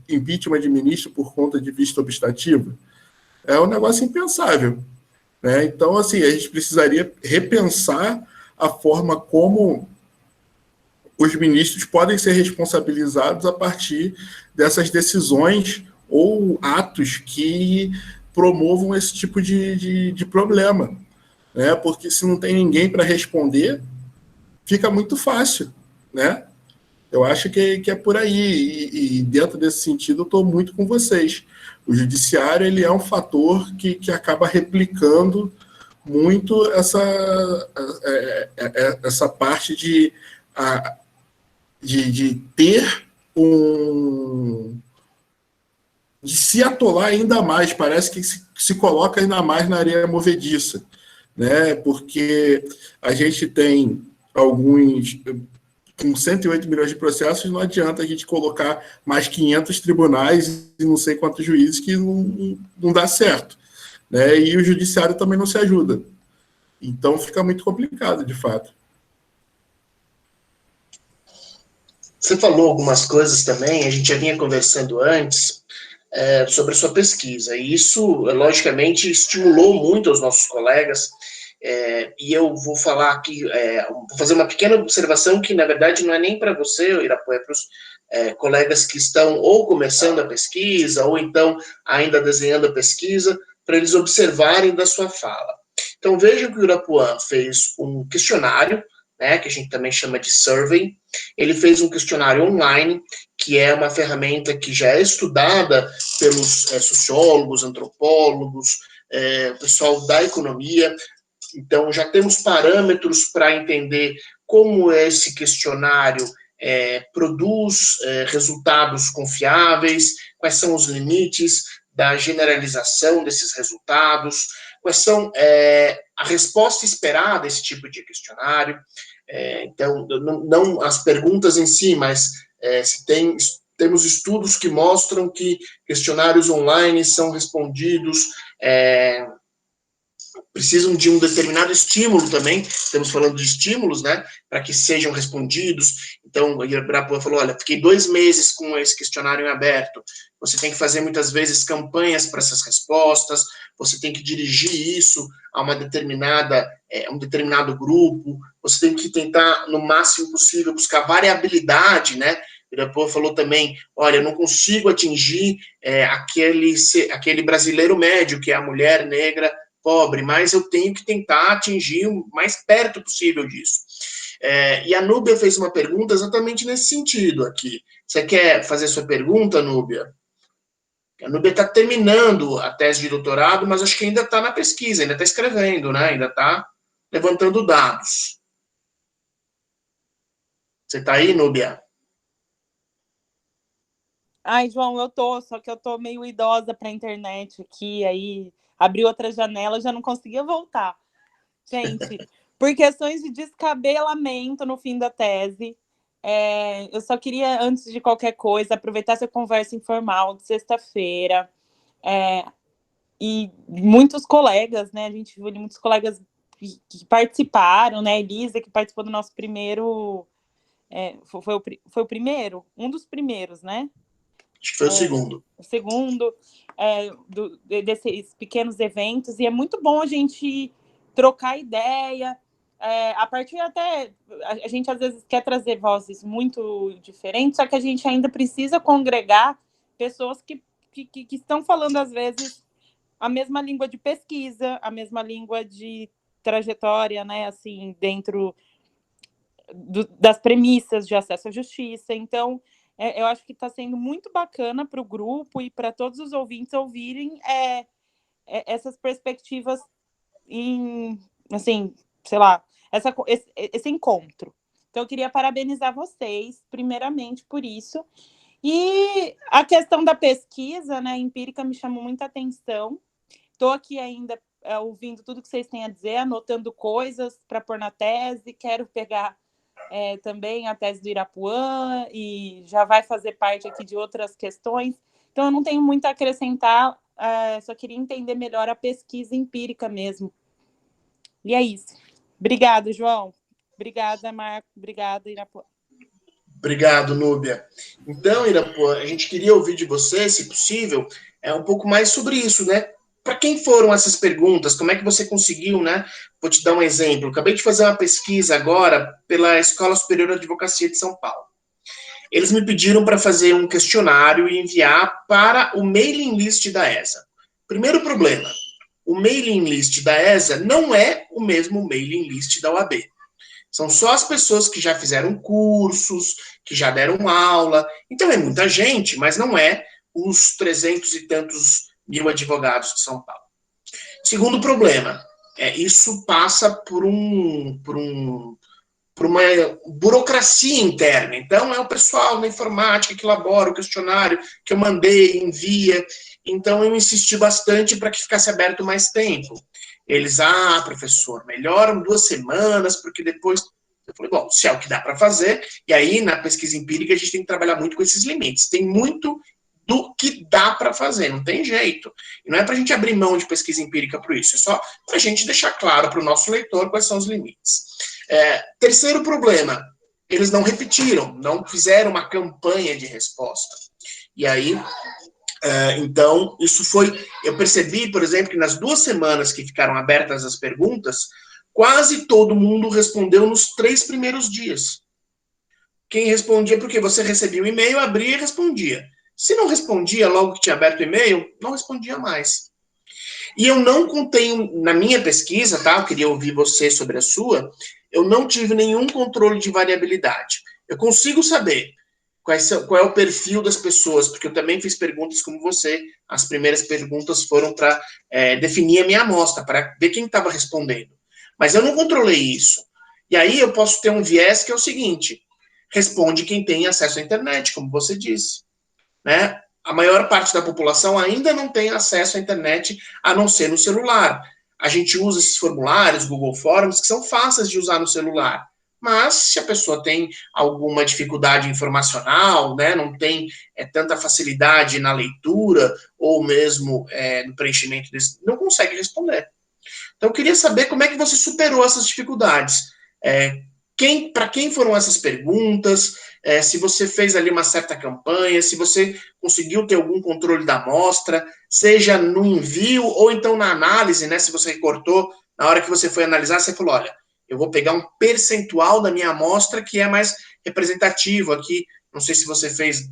Speaker 2: impeachment de ministro por conta de vista obstativa? É um negócio impensável. Né? Então, assim, a gente precisaria repensar a forma como os ministros podem ser responsabilizados a partir dessas decisões ou atos que promovam esse tipo de problema. Né? Porque se não tem ninguém para responder, fica muito fácil. Né? Eu acho que é por aí. E dentro desse sentido, eu estou muito com vocês. O judiciário ele é um fator que acaba replicando muito essa parte de ter de se atolar ainda mais, parece que se coloca ainda mais na areia movediça, né? Porque a gente tem alguns, com 108 milhões de processos, não adianta a gente colocar mais 500 tribunais e não sei quantos juízes, que não dá certo, né? E o judiciário também não se ajuda. Então fica muito complicado, de fato.
Speaker 1: Você falou algumas coisas também, a gente já vinha conversando antes sobre a sua pesquisa, e isso, logicamente, estimulou muito os nossos colegas, e eu vou falar aqui, vou fazer uma pequena observação que, na verdade, não é nem para você, Irapuã, é para os colegas que estão ou começando a pesquisa, ou então ainda desenhando a pesquisa, para eles observarem da sua fala. Então, vejam que o Irapuã fez um questionário, né, que a gente também chama de survey. Ele fez um questionário online, que é uma ferramenta que já é estudada pelos sociólogos, antropólogos, pessoal da economia. Então, já temos parâmetros para entender como esse questionário produz resultados confiáveis, quais são os limites da generalização desses resultados, quais são a resposta esperada a esse tipo de questionário. Então, não as perguntas em si, mas temos estudos que mostram que questionários online são respondidos, precisam de um determinado estímulo também, estamos falando de estímulos, né, para que sejam respondidos. Então, o Irapuã falou, olha, fiquei 2 meses com esse questionário em aberto, você tem que fazer muitas vezes campanhas para essas respostas, você tem que dirigir isso a um determinado grupo, você tem que tentar, no máximo possível, buscar variabilidade, né, O Irapuã falou também, olha, eu não consigo atingir aquele brasileiro médio, que é a mulher negra pobre, mas eu tenho que tentar atingir o mais perto possível disso. E a Núbia fez uma pergunta exatamente nesse sentido aqui. Você quer fazer sua pergunta, Núbia? A Núbia está terminando a tese de doutorado, mas acho que ainda está na pesquisa, ainda está escrevendo, né? Ainda está levantando dados. Você está aí, Núbia?
Speaker 4: Ai, João, só que eu tô meio idosa para a internet aqui, aí abri outra janela, já não conseguia voltar. Gente, por questões de descabelamento no fim da tese, eu só queria, antes de qualquer coisa, aproveitar essa conversa informal de sexta-feira, e muitos colegas, né, a gente viu ali muitos colegas que participaram, né, Elisa, que participou do nosso primeiro, foi o primeiro? Um dos primeiros, né?
Speaker 1: Acho que foi o segundo.
Speaker 4: O segundo, desses pequenos eventos, e é muito bom a gente trocar ideia, a partir até, a gente às vezes quer trazer vozes muito diferentes, só que a gente ainda precisa congregar pessoas que estão falando, às vezes, a mesma língua de pesquisa, a mesma língua de trajetória, né, assim, dentro das premissas de acesso à justiça. Então, eu acho que está sendo muito bacana para o grupo e para todos os ouvintes ouvirem essas perspectivas assim, sei lá, esse encontro. Então, eu queria parabenizar vocês, primeiramente, por isso. E a questão da pesquisa, né, empírica, me chamou muita atenção. Estou aqui ainda ouvindo tudo que vocês têm a dizer, anotando coisas para pôr na tese, quero pegar também a tese do Irapuã, e já vai fazer parte aqui de outras questões. Então, eu não tenho muito a acrescentar, só queria entender melhor a pesquisa empírica mesmo. E é isso. Obrigada, João. Obrigada, Marco. Obrigada, Irapuã.
Speaker 1: Obrigado, Núbia. Então, Irapuã, a gente queria ouvir de você, se possível, um pouco mais sobre isso, né? Para quem foram essas perguntas? Como é que você conseguiu, né? Vou te dar um exemplo. Acabei de fazer uma pesquisa agora pela Escola Superior de Advocacia de São Paulo. Eles me pediram para fazer um questionário e enviar para o mailing list da ESA. Primeiro problema, o mailing list da ESA não é o mesmo mailing list da OAB. São só as pessoas que já fizeram cursos, que já deram aula. Então é muita gente, mas não é os 300 e tantos mil advogados de São Paulo. Segundo problema, isso passa por uma burocracia interna. Então, é o pessoal da informática que elabora o questionário, que eu mandei, envia. Então, eu insisti bastante para que ficasse aberto mais tempo. Eles, professor, melhoram 2 semanas, porque depois... Eu falei, bom, se é o que dá para fazer, e aí, na pesquisa empírica, a gente tem que trabalhar muito com esses limites. Tem muito do que dá para fazer, não tem jeito. E não é para a gente abrir mão de pesquisa empírica por isso, é só para a gente deixar claro para o nosso leitor quais são os limites. Terceiro problema, eles não repetiram, não fizeram uma campanha de resposta. E aí, então, isso foi... Eu percebi, por exemplo, que nas 2 semanas que ficaram abertas as perguntas, quase todo mundo respondeu nos 3 primeiros dias. Quem respondia, porque você recebia o e-mail, abria e respondia. Se não respondia logo que tinha aberto o e-mail, não respondia mais. E eu não contei, na minha pesquisa, tá? Eu queria ouvir você sobre a sua, eu não tive nenhum controle de variabilidade. Eu consigo saber qual é o perfil das pessoas, porque eu também fiz perguntas como você. As primeiras perguntas foram para definir a minha amostra, para ver quem estava respondendo. Mas eu não controlei isso. E aí eu posso ter um viés que é o seguinte: responde quem tem acesso à internet, como você disse. Né? A maior parte da população ainda não tem acesso à internet, a não ser no celular. A gente usa esses formulários, Google Forms, que são fáceis de usar no celular. Mas, se a pessoa tem alguma dificuldade informacional, né, não tem tanta facilidade na leitura, ou mesmo no preenchimento desse, não consegue responder. Então, eu queria saber como é que você superou essas dificuldades. Para quem foram essas perguntas, se você fez ali uma certa campanha, se você conseguiu ter algum controle da amostra, seja no envio ou então na análise, né, se você recortou, na hora que você foi analisar, você falou, olha, eu vou pegar um percentual da minha amostra que é mais representativo aqui, não sei se você fez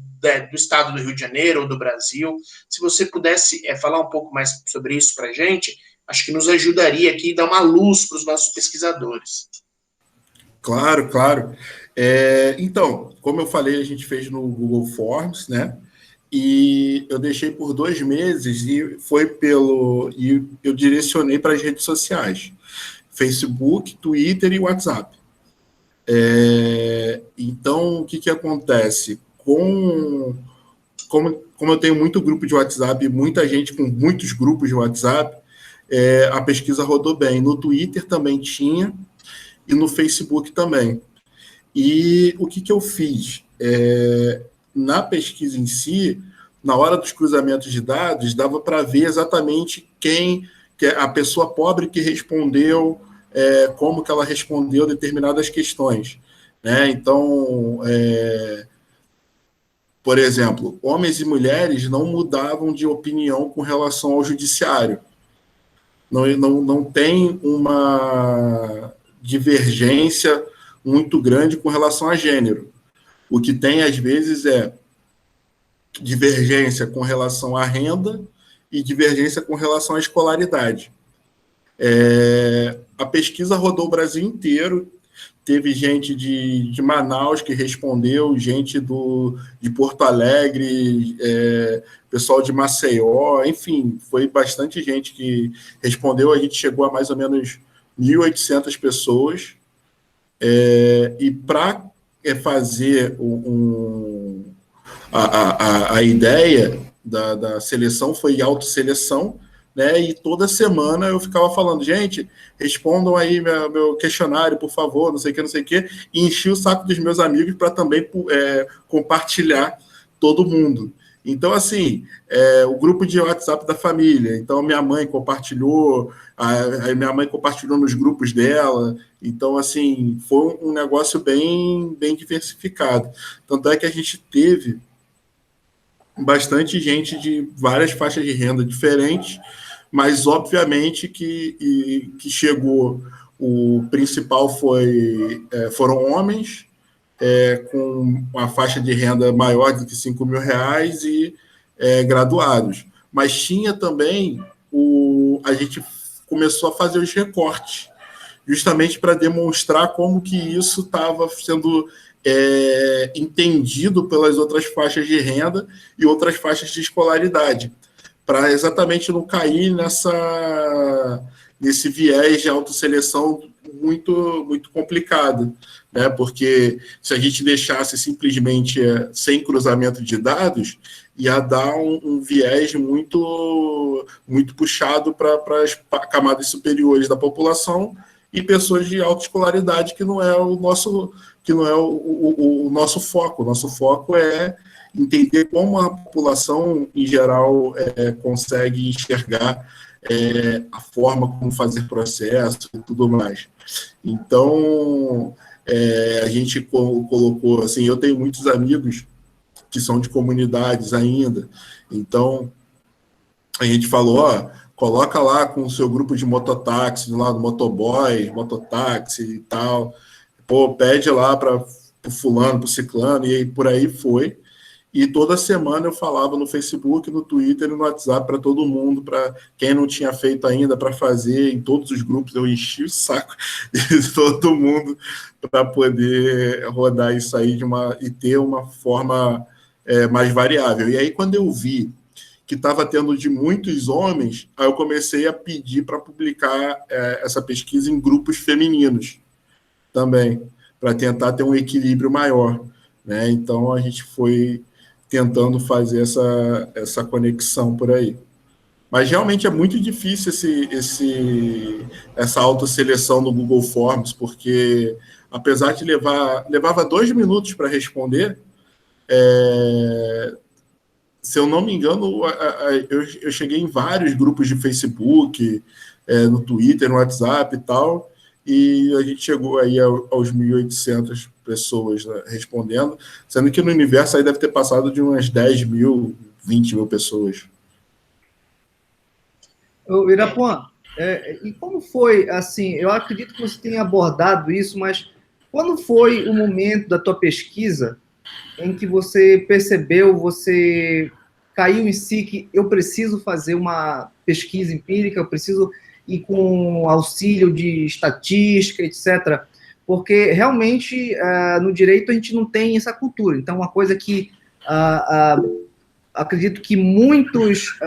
Speaker 1: do estado do Rio de Janeiro ou do Brasil. Se você pudesse falar um pouco mais sobre isso para a gente, acho que nos ajudaria aqui a dar uma luz para os nossos pesquisadores.
Speaker 2: Claro, claro. Então, como eu falei, a gente fez no Google Forms, né? E eu deixei por 2 meses e eu direcionei para as redes sociais: Facebook, Twitter e WhatsApp. Então, o que acontece? Como eu tenho muito grupo de WhatsApp, muita gente com muitos grupos de WhatsApp, a pesquisa rodou bem. No Twitter também tinha, e no Facebook também. E o que eu fiz? Na pesquisa em si, na hora dos cruzamentos de dados, dava para ver exatamente quem, que a pessoa pobre que respondeu, como que ela respondeu determinadas questões, né? Então, por exemplo, homens e mulheres não mudavam de opinião com relação ao judiciário. Não tem uma divergência muito grande com relação a gênero. O que tem, às vezes, é divergência com relação à renda e divergência com relação à escolaridade. A pesquisa rodou o Brasil inteiro, teve gente de Manaus que respondeu, gente de Porto Alegre, pessoal de Maceió, enfim, foi bastante gente que respondeu. A gente chegou a mais ou menos 1.800 pessoas, e para fazer a ideia da seleção foi autosseleção, né? E toda semana eu ficava falando: gente, respondam aí meu questionário, por favor, não sei o que, e enchi o saco dos meus amigos para também compartilhar todo mundo. Então, assim, o grupo de WhatsApp da família, então minha mãe compartilhou, a minha mãe compartilhou nos grupos dela. Então, assim, foi um negócio bem diversificado. Tanto é que a gente teve bastante gente de várias faixas de renda diferentes, mas obviamente que chegou, o principal foram homens, com uma faixa de renda maior do que R$5.000 e graduados. Mas tinha também, a gente começou a fazer os recortes, justamente para demonstrar como que isso estava sendo entendido pelas outras faixas de renda e outras faixas de escolaridade, para exatamente não cair nesse viés de autosseleção muito, muito complicado, né? Porque se a gente deixasse simplesmente sem cruzamento de dados, ia dar um viés muito, muito puxado para as camadas superiores da população e pessoas de alta escolaridade, que não é o nosso foco. O nosso foco é entender como a população, em geral, consegue enxergar a forma como fazer processo e tudo mais. Então, a gente colocou, assim, eu tenho muitos amigos que são de comunidades ainda, então a gente falou: coloca lá com o seu grupo de mototáxi, lá do motoboy, mototáxi e tal, pede lá para o fulano, para o ciclano, e por aí foi. E toda semana eu falava no Facebook, no Twitter e no WhatsApp para todo mundo, para quem não tinha feito ainda, para fazer. Em todos os grupos eu enchi o saco de todo mundo para poder rodar isso aí e ter uma forma mais variável. E aí, quando eu vi que estava tendo de muitos homens, aí eu comecei a pedir para publicar essa pesquisa em grupos femininos também, para tentar ter um equilíbrio maior, né? Então, a gente foi tentando fazer essa conexão por aí. Mas realmente é muito difícil essa autosseleção no Google Forms, porque apesar de levava 2 minutos para responder, se eu não me engano, eu cheguei em vários grupos de Facebook, no Twitter, no WhatsApp e tal, e a gente chegou aí aos 1.800 pessoas, né, respondendo, sendo que no universo aí deve ter passado de umas 10.000, 20.000 pessoas.
Speaker 3: Irapuan, e como foi, assim, eu acredito que você tenha abordado isso, mas quando foi o momento da tua pesquisa em que você percebeu, você caiu em si que eu preciso fazer uma pesquisa empírica, eu preciso ir com auxílio de estatística, etc., porque realmente no direito a gente não tem essa cultura. Então, uma coisa que acredito que muitos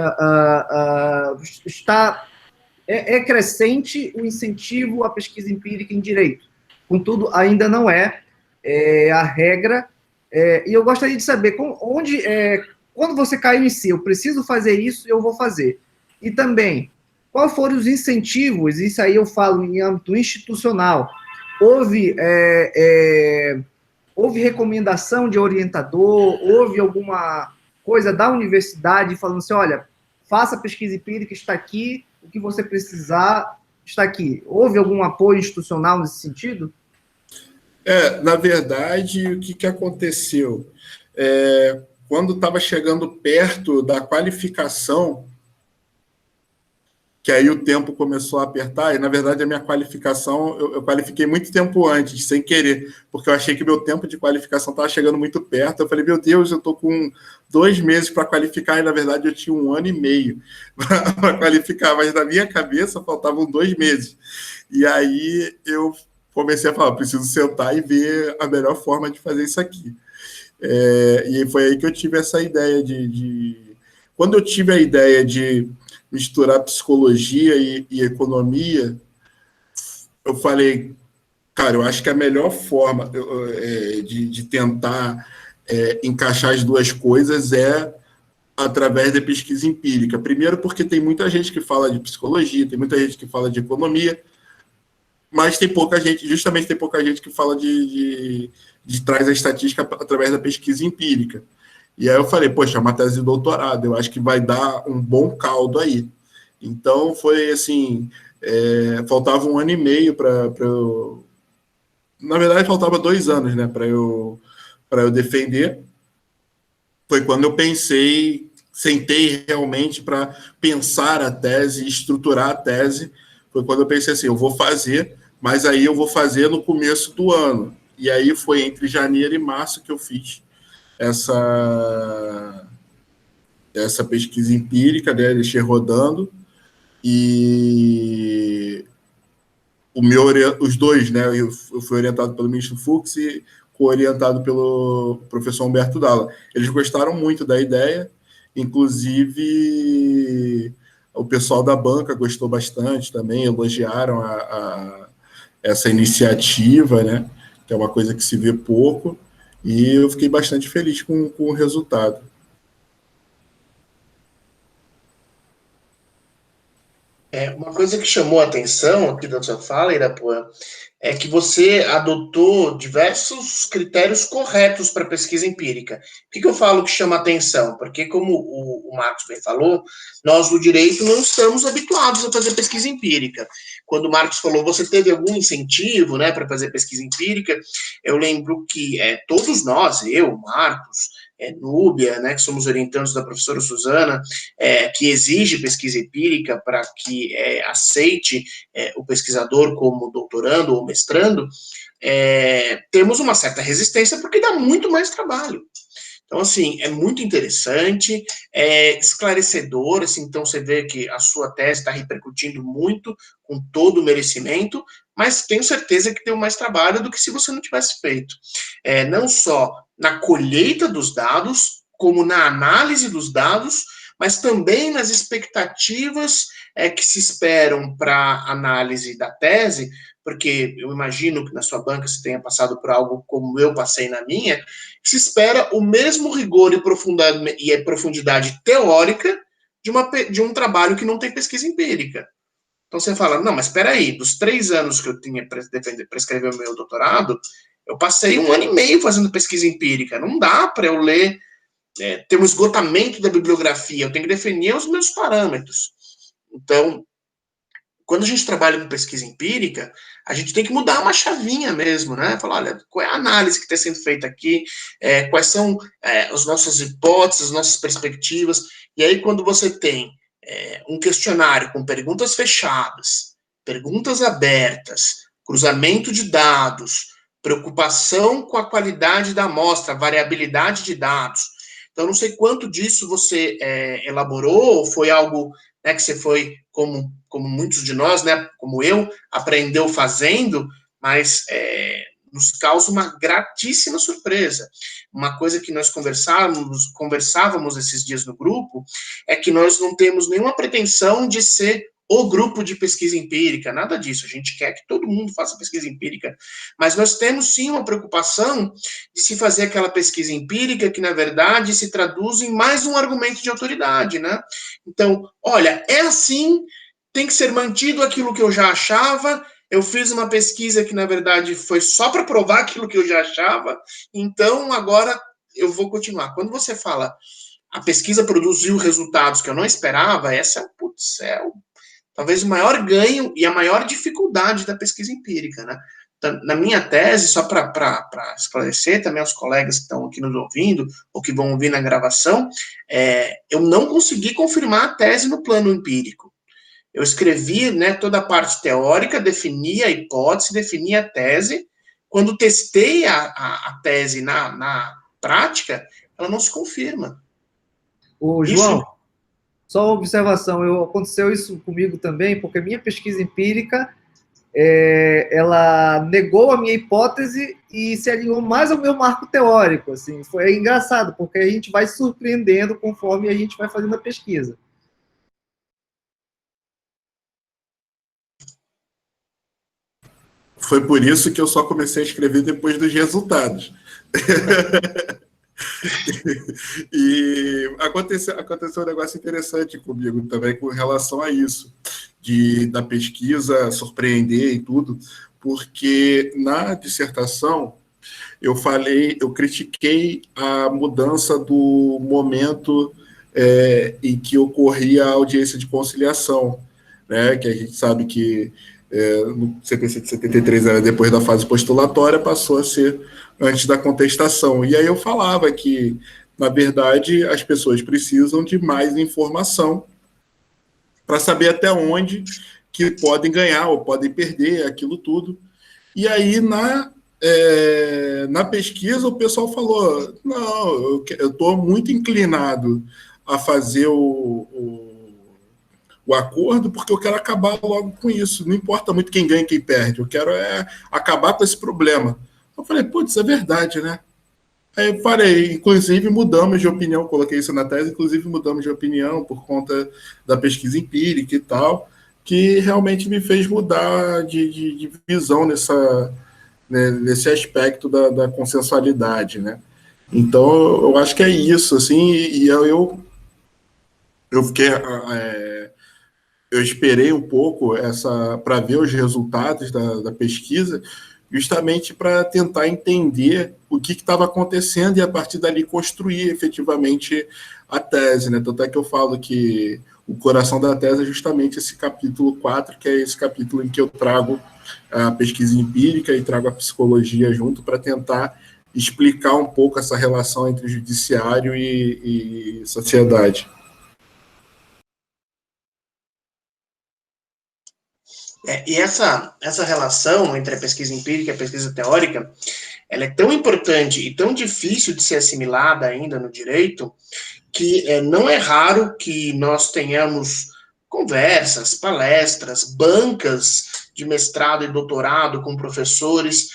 Speaker 3: é crescente o incentivo à pesquisa empírica em direito. Contudo, ainda não é a regra. E eu gostaria de saber quando você caiu em si, eu preciso fazer isso, eu vou fazer. E também, quais foram os incentivos? Isso aí eu falo em âmbito institucional. Houve recomendação de orientador? Houve alguma coisa da universidade falando assim, olha, faça pesquisa empírica, está aqui, o que você precisar está aqui. Houve algum apoio institucional nesse sentido?
Speaker 2: Na verdade, o que aconteceu? Quando estava chegando perto da qualificação, que aí o tempo começou a apertar, e na verdade a minha qualificação, eu qualifiquei muito tempo antes, sem querer, porque eu achei que meu tempo de qualificação estava chegando muito perto. Eu falei, meu Deus, eu estou com 2 meses para qualificar, e na verdade eu tinha 1 ano e meio para qualificar, mas na minha cabeça faltavam 2 meses. E aí eu comecei a falar, preciso sentar e ver a melhor forma de fazer isso aqui. E foi aí que eu tive essa ideia Quando eu tive a ideia de misturar psicologia e economia, eu falei, cara, eu acho que a melhor forma de tentar encaixar as duas coisas é através da pesquisa empírica. Primeiro porque tem muita gente que fala de psicologia, tem muita gente que fala de economia, mas tem pouca gente que fala de traz a estatística através da pesquisa empírica. E aí eu falei, poxa, é uma tese de doutorado, eu acho que vai dar um bom caldo aí. Então foi assim, faltava 1 ano e meio para eu... Na verdade, faltava 2 anos, né, para eu defender. Foi quando eu sentei realmente para pensar a tese, estruturar a tese. Foi quando eu pensei assim, eu vou fazer, mas aí eu vou fazer no começo do ano. E aí foi entre janeiro e março que eu fiz essa pesquisa empírica, né, deixei rodando, e os dois, né, eu fui orientado pelo ministro Fux e orientado pelo professor Humberto Dalla. Eles gostaram muito da ideia, inclusive o pessoal da banca gostou bastante também, elogiaram essa iniciativa, né, que é uma coisa que se vê pouco, e eu fiquei bastante feliz com o resultado.
Speaker 1: Uma coisa que chamou a atenção aqui da sua fala, Irapuã, é que você adotou diversos critérios corretos para pesquisa empírica. Por que eu falo que chama atenção? Porque, como o Marcos bem falou, nós do direito não estamos habituados a fazer pesquisa empírica. Quando o Marcos falou, você teve algum incentivo, né, para fazer pesquisa empírica? Eu lembro que todos nós, eu, Marcos, Núbia, né, que somos orientandos da professora Suzana, que exige pesquisa empírica para que aceite o pesquisador como doutorando ou mestrando, temos uma certa resistência porque dá muito mais trabalho. Então, assim, é muito interessante, é esclarecedor, assim, então você vê que a sua tese está repercutindo muito, com todo o merecimento, mas tenho certeza que deu mais trabalho do que se você não tivesse feito. Não só na colheita dos dados, como na análise dos dados, mas também nas expectativas que se esperam para a análise da tese, porque eu imagino que na sua banca você tenha passado por algo como eu passei na minha, se espera o mesmo rigor e profundidade teórica de um trabalho que não tem pesquisa empírica. Então você fala, não, mas espera aí, dos 3 anos que eu tinha para escrever o meu doutorado, eu passei 1 ano e meio fazendo pesquisa empírica. Não dá para eu ler, ter um esgotamento da bibliografia, eu tenho que definir os meus parâmetros. Então, quando a gente trabalha com pesquisa empírica, a gente tem que mudar uma chavinha mesmo, né? Falar, olha, qual é a análise que está sendo feita aqui, quais são as nossas hipóteses, as nossas perspectivas, e aí quando você tem um questionário com perguntas fechadas, perguntas abertas, cruzamento de dados, preocupação com a qualidade da amostra, variabilidade de dados. Então, não sei quanto disso você elaborou, ou foi algo, né, que você foi, como muitos de nós, né, como eu, aprendeu fazendo, mas nos causa uma gratíssima surpresa. Uma coisa que nós conversávamos esses dias no grupo, é que nós não temos nenhuma pretensão de ser o grupo de pesquisa empírica, nada disso. A gente quer que todo mundo faça pesquisa empírica, mas nós temos sim uma preocupação de se fazer aquela pesquisa empírica que, na verdade, se traduz em mais um argumento de autoridade, né? Então, olha, é assim, tem que ser mantido aquilo que eu já achava. Eu fiz uma pesquisa que, na verdade, foi só para provar aquilo que eu já achava, então agora eu vou continuar. Quando você fala, a pesquisa produziu resultados que eu não esperava, essa, putz, talvez o maior ganho e a maior dificuldade da pesquisa empírica, né? Então, na minha tese, só para esclarecer também aos colegas que estão aqui nos ouvindo, ou que vão ouvir na gravação, eu não consegui confirmar a tese no plano empírico. Eu escrevi, né, toda a parte teórica, defini a hipótese, defini a tese. Quando testei a tese na prática, ela não se confirma.
Speaker 3: Ô, João, só uma observação, aconteceu isso comigo também, porque a minha pesquisa empírica, ela negou a minha hipótese e se alinhou mais ao meu marco teórico. Assim, foi engraçado, porque a gente vai surpreendendo conforme a gente vai fazendo a pesquisa.
Speaker 2: Foi por isso que eu só comecei a escrever depois dos resultados. E aconteceu um negócio interessante comigo também com relação a isso, da pesquisa surpreender e tudo, porque na dissertação eu critiquei a mudança do momento em que ocorria a audiência de conciliação, né, que a gente sabe que no CPC de 73 era depois da fase postulatória, passou a ser antes da contestação. E aí eu falava que, na verdade, as pessoas precisam de mais informação para saber até onde que podem ganhar ou podem perder aquilo tudo. E aí, na pesquisa, o pessoal falou, não, eu estou muito inclinado a fazer o acordo, porque eu quero acabar logo com isso. Não importa muito quem ganha e quem perde. Eu quero acabar com esse problema. Eu falei, putz, é verdade, né? Aí eu parei. Inclusive, mudamos de opinião. Coloquei isso na tese. Inclusive, mudamos de opinião por conta da pesquisa empírica e tal, que realmente me fez mudar de visão nesse aspecto da consensualidade, né? Então, eu acho que é isso, assim, e eu fiquei... eu esperei um pouco para ver os resultados da pesquisa, justamente para tentar entender o que estava acontecendo e, a partir dali, construir efetivamente a tese, né? Tanto é que eu falo que o coração da tese é justamente esse capítulo 4, que é esse capítulo em que eu trago a pesquisa empírica e trago a psicologia junto para tentar explicar um pouco essa relação entre judiciário e sociedade.
Speaker 1: E essa relação entre a pesquisa empírica e a pesquisa teórica, ela é tão importante e tão difícil de ser assimilada ainda no direito, que não é raro que nós tenhamos conversas, palestras, bancas de mestrado e doutorado com professores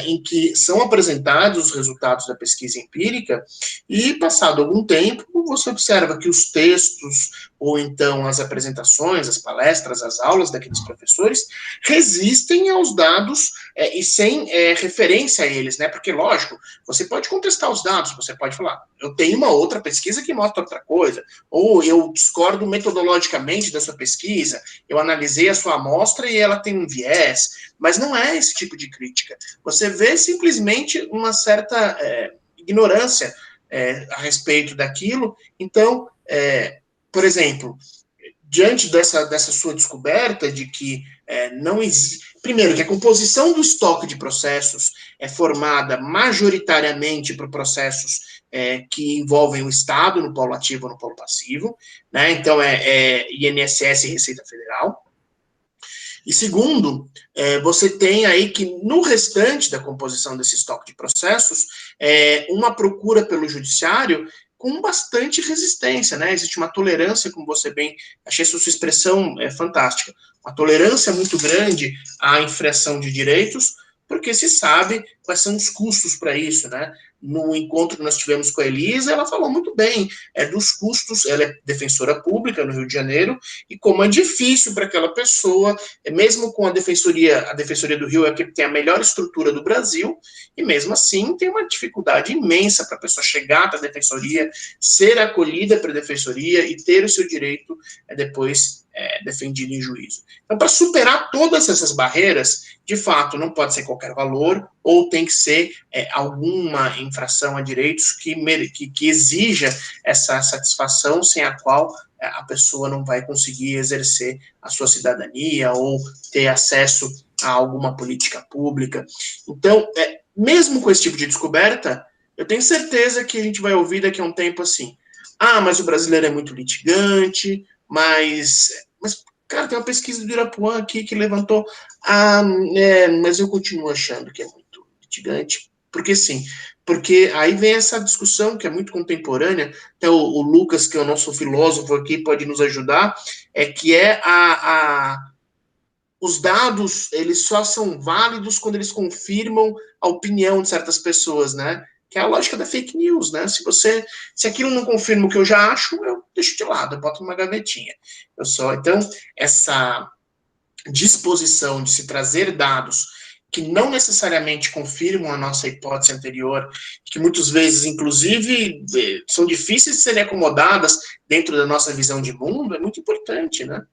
Speaker 1: em que são apresentados os resultados da pesquisa empírica e, passado algum tempo, você observa que os textos ou então as apresentações, as palestras, as aulas daqueles professores resistem aos dados e sem referência a eles, né? Porque, lógico, você pode contestar os dados, você pode falar, eu tenho uma outra pesquisa que mostra outra coisa, ou eu discordo metodologicamente da sua pesquisa, eu analisei a sua amostra e ela tem um viés, mas não é esse tipo de crítica. Você vê simplesmente uma certa ignorância a respeito daquilo. Então, por exemplo, diante dessa sua descoberta de que não existe... Primeiro, que a composição do estoque de processos é formada majoritariamente por processos que envolvem o Estado no polo ativo ou no polo passivo, né? Então, INSS e Receita Federal. E segundo, você tem aí que no restante da composição desse estoque de processos, uma procura pelo judiciário com bastante resistência, né? Existe uma tolerância, como você bem, achei essa sua expressão fantástica, uma tolerância muito grande à infração de direitos, porque se sabe quais são os custos para isso, né? No encontro que nós tivemos com a Elisa, ela falou muito bem dos custos, ela é defensora pública no Rio de Janeiro, e como é difícil para aquela pessoa, mesmo com a Defensoria do Rio é que tem a melhor estrutura do Brasil, e mesmo assim tem uma dificuldade imensa para a pessoa chegar até a Defensoria, ser acolhida para a Defensoria e ter o seu direito depois defendido em juízo. Então, para superar todas essas barreiras, de fato, não pode ser qualquer valor, ou tem que ser alguma infração a direitos que exija essa satisfação, sem a qual a pessoa não vai conseguir exercer a sua cidadania ou ter acesso a alguma política pública. Então, mesmo com esse tipo de descoberta, eu tenho certeza que a gente vai ouvir daqui a um tempo assim, mas o brasileiro é muito litigante, mas cara, tem uma pesquisa do Irapuã aqui que levantou, mas eu continuo achando que é muito litigante, porque aí vem essa discussão que é muito contemporânea, até o Lucas, que é o nosso filósofo aqui, pode nos ajudar, que os dados, eles só são válidos quando eles confirmam a opinião de certas pessoas, né? Que é a lógica da fake news, né? Se aquilo não confirma o que eu já acho, eu deixo de lado, eu boto numa gavetinha. Então, essa disposição de se trazer dados que não necessariamente confirmam a nossa hipótese anterior, que muitas vezes, inclusive, são difíceis de serem acomodadas dentro da nossa visão de mundo, é muito importante, né?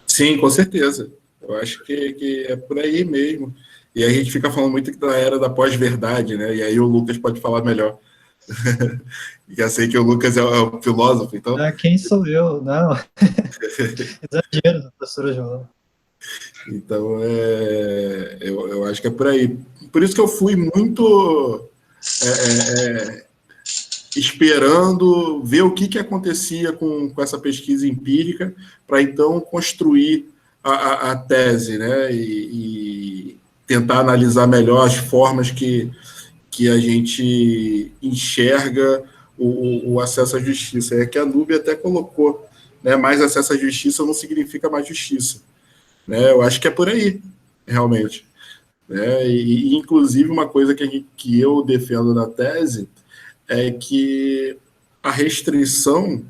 Speaker 2: Sim, com certeza. Eu acho que é por aí mesmo. E aí a gente fica falando muito da era da pós-verdade, né? E aí o Lucas pode falar melhor. Já sei que o Lucas é o filósofo, então...
Speaker 5: Quem sou eu? Não. Exagero, professora João.
Speaker 2: Então, eu acho que é por aí. Por isso que eu fui muito esperando ver o que acontecia com essa pesquisa empírica para, então, construir a tese, né? E tentar analisar melhor as formas que a gente enxerga o acesso à justiça. É que a Núbia até colocou, né? Mais acesso à justiça não significa mais justiça. Né? Eu acho que é por aí, realmente. Né? E inclusive, uma coisa que eu defendo na tese é que a restrição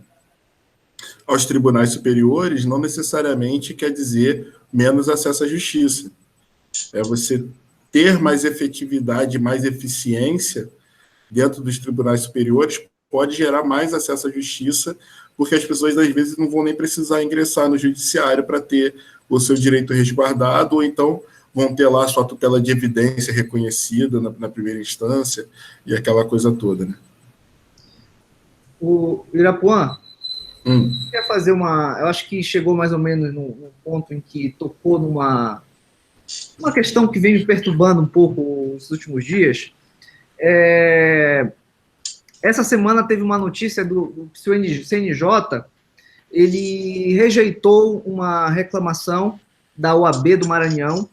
Speaker 2: aos tribunais superiores não necessariamente quer dizer menos acesso à justiça. É você ter mais efetividade, mais eficiência dentro dos tribunais superiores pode gerar mais acesso à justiça, porque as pessoas, às vezes, não vão nem precisar ingressar no judiciário para ter o seu direito resguardado, ou então vão ter lá a sua tutela de evidência reconhecida na primeira instância, e aquela coisa toda, né?
Speaker 3: O Irapuã, quer fazer eu acho que chegou mais ou menos no ponto em que tocou numa questão que vem me perturbando um pouco nos últimos dias. Essa semana teve uma notícia do CNJ, ele rejeitou uma reclamação da OAB do Maranhão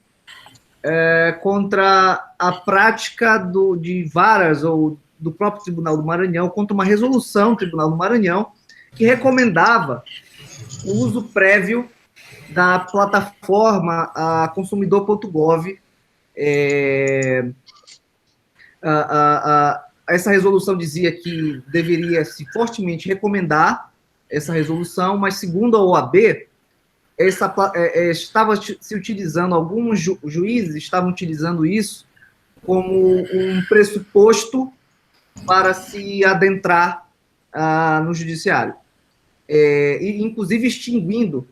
Speaker 3: contra a prática de varas ou do próprio Tribunal do Maranhão, contra uma resolução do Tribunal do Maranhão que recomendava o uso prévio da plataforma consumidor.gov. Essa resolução dizia que deveria se fortemente recomendar essa resolução, mas segundo a OAB, estava se utilizando, alguns juízes estavam utilizando isso como um pressuposto para se adentrar no judiciário, e inclusive extinguindo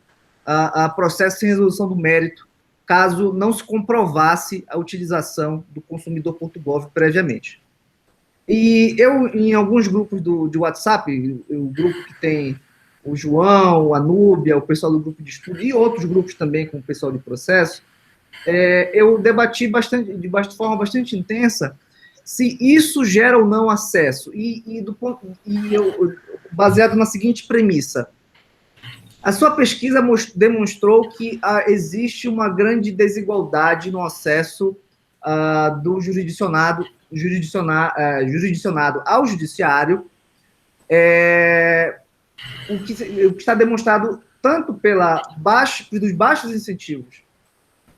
Speaker 3: a processo sem resolução do mérito, caso não se comprovasse a utilização do consumidor.gov previamente. E eu, em alguns grupos de WhatsApp, o grupo que tem o João, a Núbia, o pessoal do grupo de estudo e outros grupos também com o pessoal de processo, eu debati de forma bastante intensa se isso gera ou não acesso. Baseado na seguinte premissa: A sua pesquisa demonstrou que existe uma grande desigualdade no acesso do jurisdicionado ao judiciário, o que está demonstrado tanto pelos baixos incentivos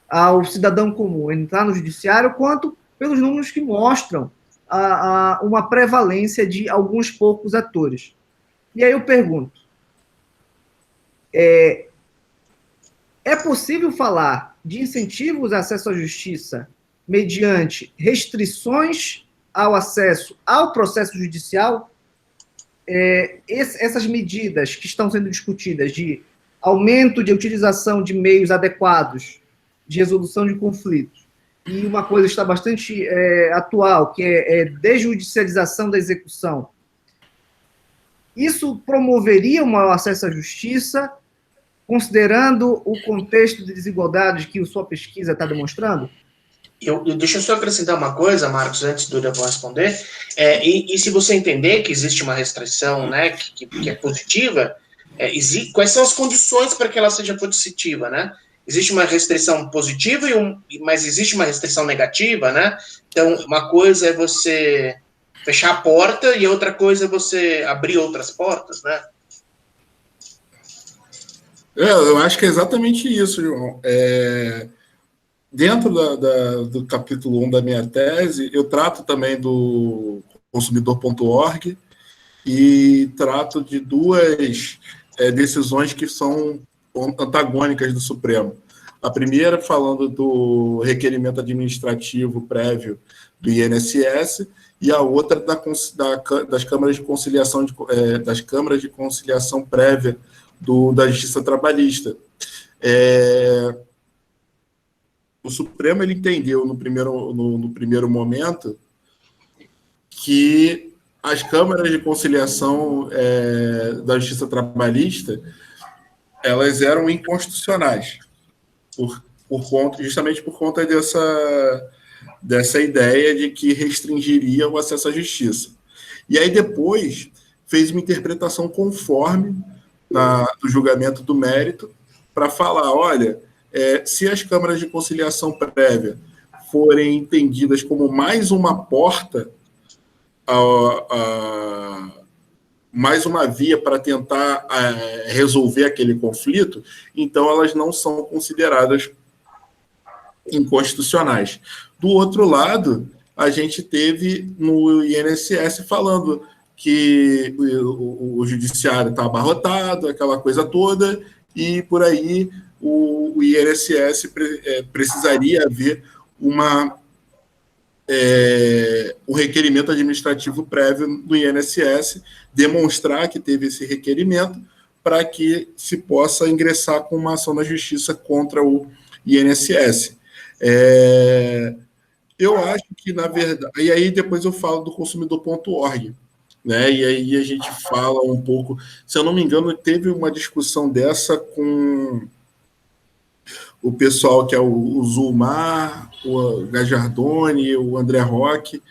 Speaker 3: ao cidadão comum entrar no judiciário, quanto pelos números que mostram uma prevalência de alguns poucos atores. E aí eu pergunto, é possível falar de incentivos ao acesso à justiça mediante restrições ao acesso ao processo judicial? Essas medidas que estão sendo discutidas de aumento de utilização de meios adequados de resolução de conflitos, e uma coisa está bastante atual, que é desjudicialização da execução, isso promoveria um maior acesso à justiça, considerando o contexto de desigualdade que a sua pesquisa está demonstrando?
Speaker 1: Deixa eu só acrescentar uma coisa, Marcos, antes do Duravan responder. E se você entender que existe uma restrição, né, que é positiva, quais são as condições para que ela seja positiva, né? Existe uma restrição positiva, mas existe uma restrição negativa, né? Então, uma coisa é você fechar a porta e outra coisa é você abrir outras portas, né?
Speaker 2: Eu acho que é exatamente isso, João. Dentro do capítulo 1 da minha tese, eu trato também do consumidor.org e trato de duas decisões que são antagônicas do Supremo. A primeira falando do requerimento administrativo prévio do INSS e a outra das câmaras de conciliação prévia da Justiça Trabalhista. O Supremo ele entendeu no primeiro momento que as câmaras de conciliação da Justiça Trabalhista elas eram inconstitucionais, justamente por conta dessa ideia de que restringiria o acesso à justiça. E aí depois fez uma interpretação conforme do julgamento do mérito para falar, olha, se as câmaras de conciliação prévia forem entendidas como mais uma porta, mais uma via para tentar resolver aquele conflito, então elas não são consideradas inconstitucionais. Do outro lado, a gente teve no INSS falando que o judiciário está abarrotado, aquela coisa toda, e por aí o INSS precisaria haver um requerimento administrativo prévio do INSS, demonstrar que teve esse requerimento para que se possa ingressar com uma ação na justiça contra o INSS. Eu acho que, na verdade... E aí depois eu falo do consumidor.org, né? E aí a gente fala um pouco... Se eu não me engano, teve uma discussão dessa com o pessoal que é o Zulmar, o Gajardoni, o André Roque.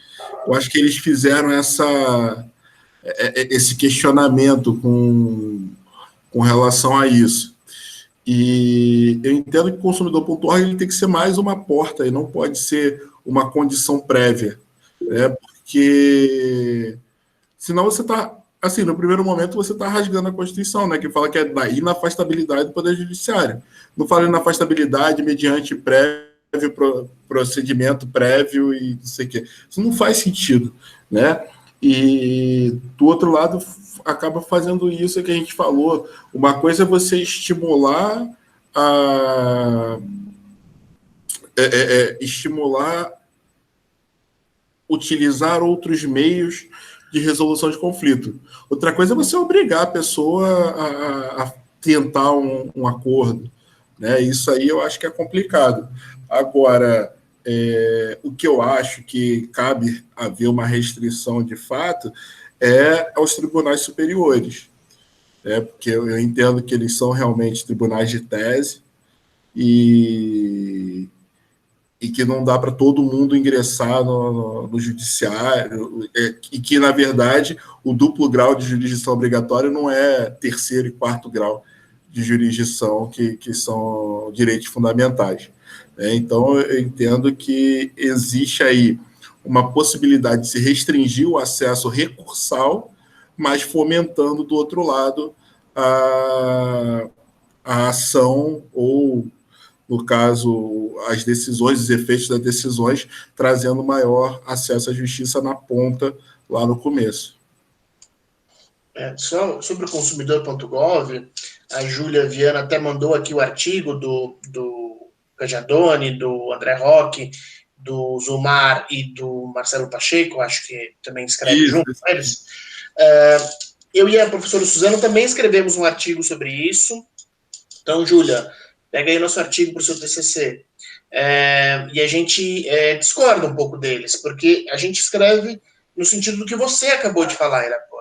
Speaker 2: Eu acho que eles fizeram esse questionamento com relação a isso. E eu entendo que o consumidor.org ele tem que ser mais uma porta e não pode ser uma condição prévia, né? Porque senão você está, assim, no primeiro momento você está rasgando a Constituição, né? Que fala que é da inafastabilidade do Poder Judiciário. Não fala inafastabilidade mediante procedimento prévio e não sei o quê. Isso não faz sentido, né? E do outro lado acaba fazendo isso que a gente falou. Uma coisa é você estimular utilizar outros meios de resolução de conflito. Outra coisa é você obrigar a pessoa a tentar um acordo, né? Isso aí eu acho que é complicado. Agora, o que eu acho que cabe haver uma restrição de fato aos tribunais superiores, porque eu entendo que eles são realmente tribunais de tese e que não dá para todo mundo ingressar no judiciário, e que, na verdade, o duplo grau de jurisdição obrigatória não é terceiro e quarto grau de jurisdição que são direitos fundamentais. Então, eu entendo que existe aí uma possibilidade de se restringir o acesso recursal, mas fomentando, do outro lado, a ação ou, no caso, as decisões, os efeitos das decisões, trazendo maior acesso à justiça na ponta, lá no começo.
Speaker 1: Só sobre o consumidor.gov, a Júlia Viana até mandou aqui o artigo do Cajadoni, do André Roque, do Zumar e do Marcelo Pacheco, acho que também escreve junto com eles. Eu e a professora Suzana também escrevemos um artigo sobre isso. Então, Júlia, pega aí nosso artigo para o seu TCC. E a gente discorda um pouco deles, porque a gente escreve no sentido do que você acabou de falar, Irapuã.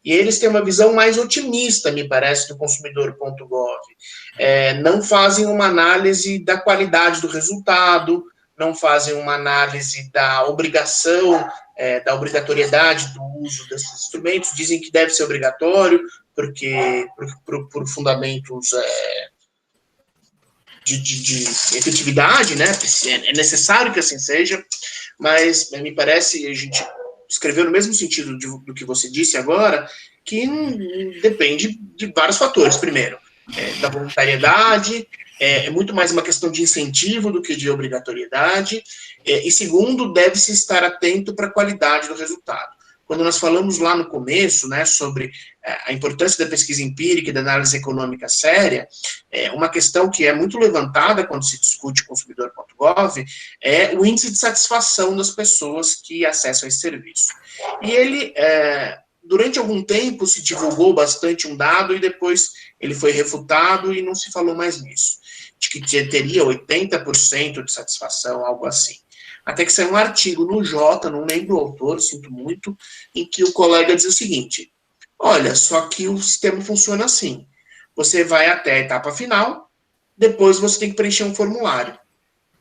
Speaker 1: E eles têm uma visão mais otimista, me parece, do consumidor.gov. Não fazem uma análise da qualidade do resultado, não fazem uma análise da obrigação, da obrigatoriedade do uso desses instrumentos, dizem que deve ser obrigatório, porque por fundamentos de efetividade, né? É necessário que assim seja, mas me parece, a gente escreveu no mesmo sentido do que você disse agora, que depende de vários fatores. Primeiro, da voluntariedade, é muito mais uma questão de incentivo do que de obrigatoriedade, e segundo, deve-se estar atento para a qualidade do resultado. Quando nós falamos lá no começo, né, sobre a importância da pesquisa empírica e da análise econômica séria, uma questão que é muito levantada quando se discute consumidor.gov é o índice de satisfação das pessoas que acessam esse serviço. E ele, durante algum tempo, se divulgou bastante um dado e depois ele foi refutado e não se falou mais nisso, de que teria 80% de satisfação, algo assim. Até que saiu um artigo no Jota, não lembro o autor, sinto muito, em que o colega diz o seguinte: olha, só que o sistema funciona assim. Você vai até a etapa final, depois você tem que preencher um formulário.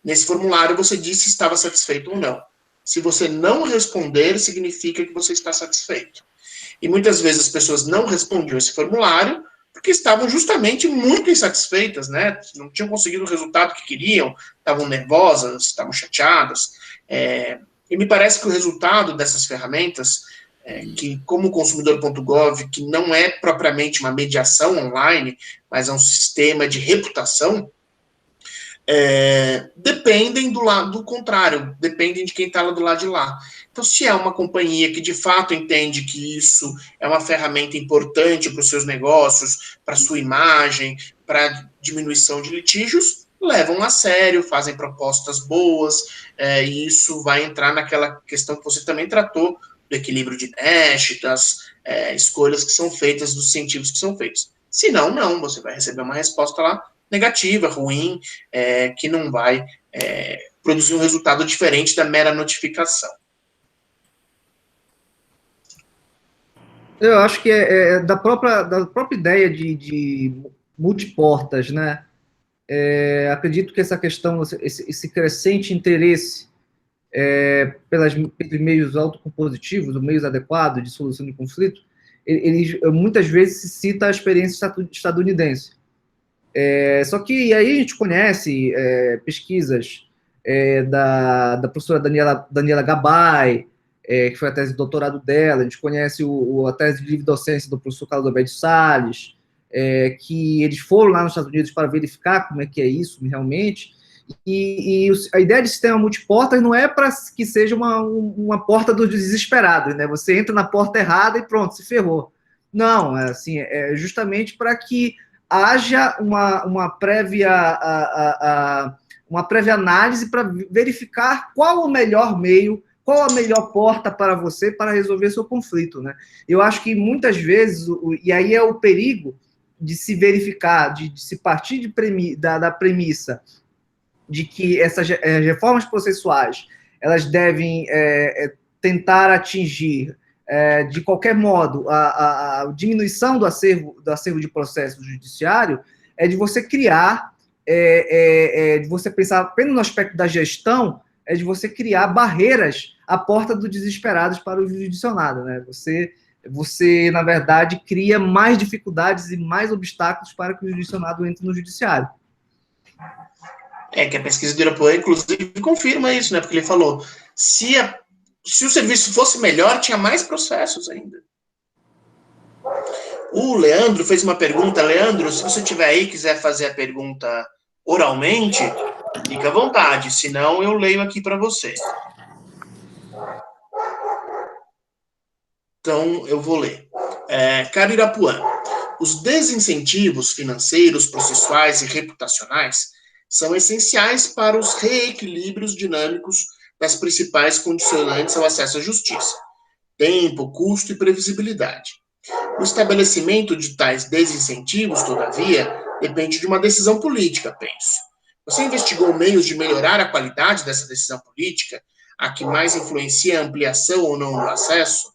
Speaker 1: Nesse formulário você diz se estava satisfeito ou não. Se você não responder, significa que você está satisfeito. E muitas vezes as pessoas não respondiam esse formulário porque estavam justamente muito insatisfeitas, né? Não tinham conseguido o resultado que queriam, estavam nervosas, estavam chateadas. E me parece que o resultado dessas ferramentas, que como o consumidor.gov, que não é propriamente uma mediação online, mas é um sistema de reputação, dependem do lado contrário, dependem de quem está lá do lado de lá. Então, se é uma companhia que de fato entende que isso é uma ferramenta importante para os seus negócios, para a sua imagem, para a diminuição de litígios, levam a sério, fazem propostas boas, e isso vai entrar naquela questão que você também tratou, do equilíbrio de Nash, das escolhas que são feitas, dos incentivos que são feitos. Se não, não, você vai receber uma resposta lá negativa, ruim, que não vai produzir um resultado diferente da mera notificação.
Speaker 3: Eu acho que da própria ideia de multiportas, né? Acredito que essa questão, esse crescente interesse pelos meios autocompositivos, os meios adequados de solução de conflito, ele muitas vezes se cita a experiência estadunidense. Só que aí a gente conhece pesquisas da professora Daniela Gabay, que foi a tese de doutorado dela, a gente conhece a tese de livre docência do professor Carlos Alberto Salles, que eles foram lá nos Estados Unidos para verificar como é que é isso realmente, e a ideia de sistema multiportas não é para que seja uma porta dos desesperados, né? Você entra na porta errada e pronto, se ferrou. Não, assim, é justamente para que haja uma prévia análise para verificar qual o melhor meio, qual a melhor porta para você para resolver seu conflito, né? Eu acho que muitas vezes, e aí é o perigo de se verificar, de se partir da premissa de que essas reformas processuais elas devem tentar atingir de qualquer modo a diminuição do acervo de processo judiciário, de você criar, de você pensar apenas no aspecto da gestão, de você criar barreiras à porta dos desesperados para o jurisdicionado, né? Você você, na verdade, cria mais dificuldades e mais obstáculos para que o jurisdicionado entre no judiciário.
Speaker 1: Que a pesquisa do Irapuã, inclusive, confirma isso, né? Porque ele falou, se o serviço fosse melhor, tinha mais processos ainda. O Leandro fez uma pergunta. Leandro, se você estiver aí e quiser fazer a pergunta oralmente, fica à vontade, senão eu leio aqui para você. Então, eu vou ler. Caro Irapuã, os desincentivos financeiros, processuais e reputacionais são essenciais para os reequilíbrios dinâmicos das principais condicionantes ao acesso à justiça: tempo, custo e previsibilidade. O estabelecimento de tais desincentivos, todavia, depende de uma decisão política, penso. Você investigou meios de melhorar a qualidade dessa decisão política, a que mais influencia a ampliação ou não do acesso?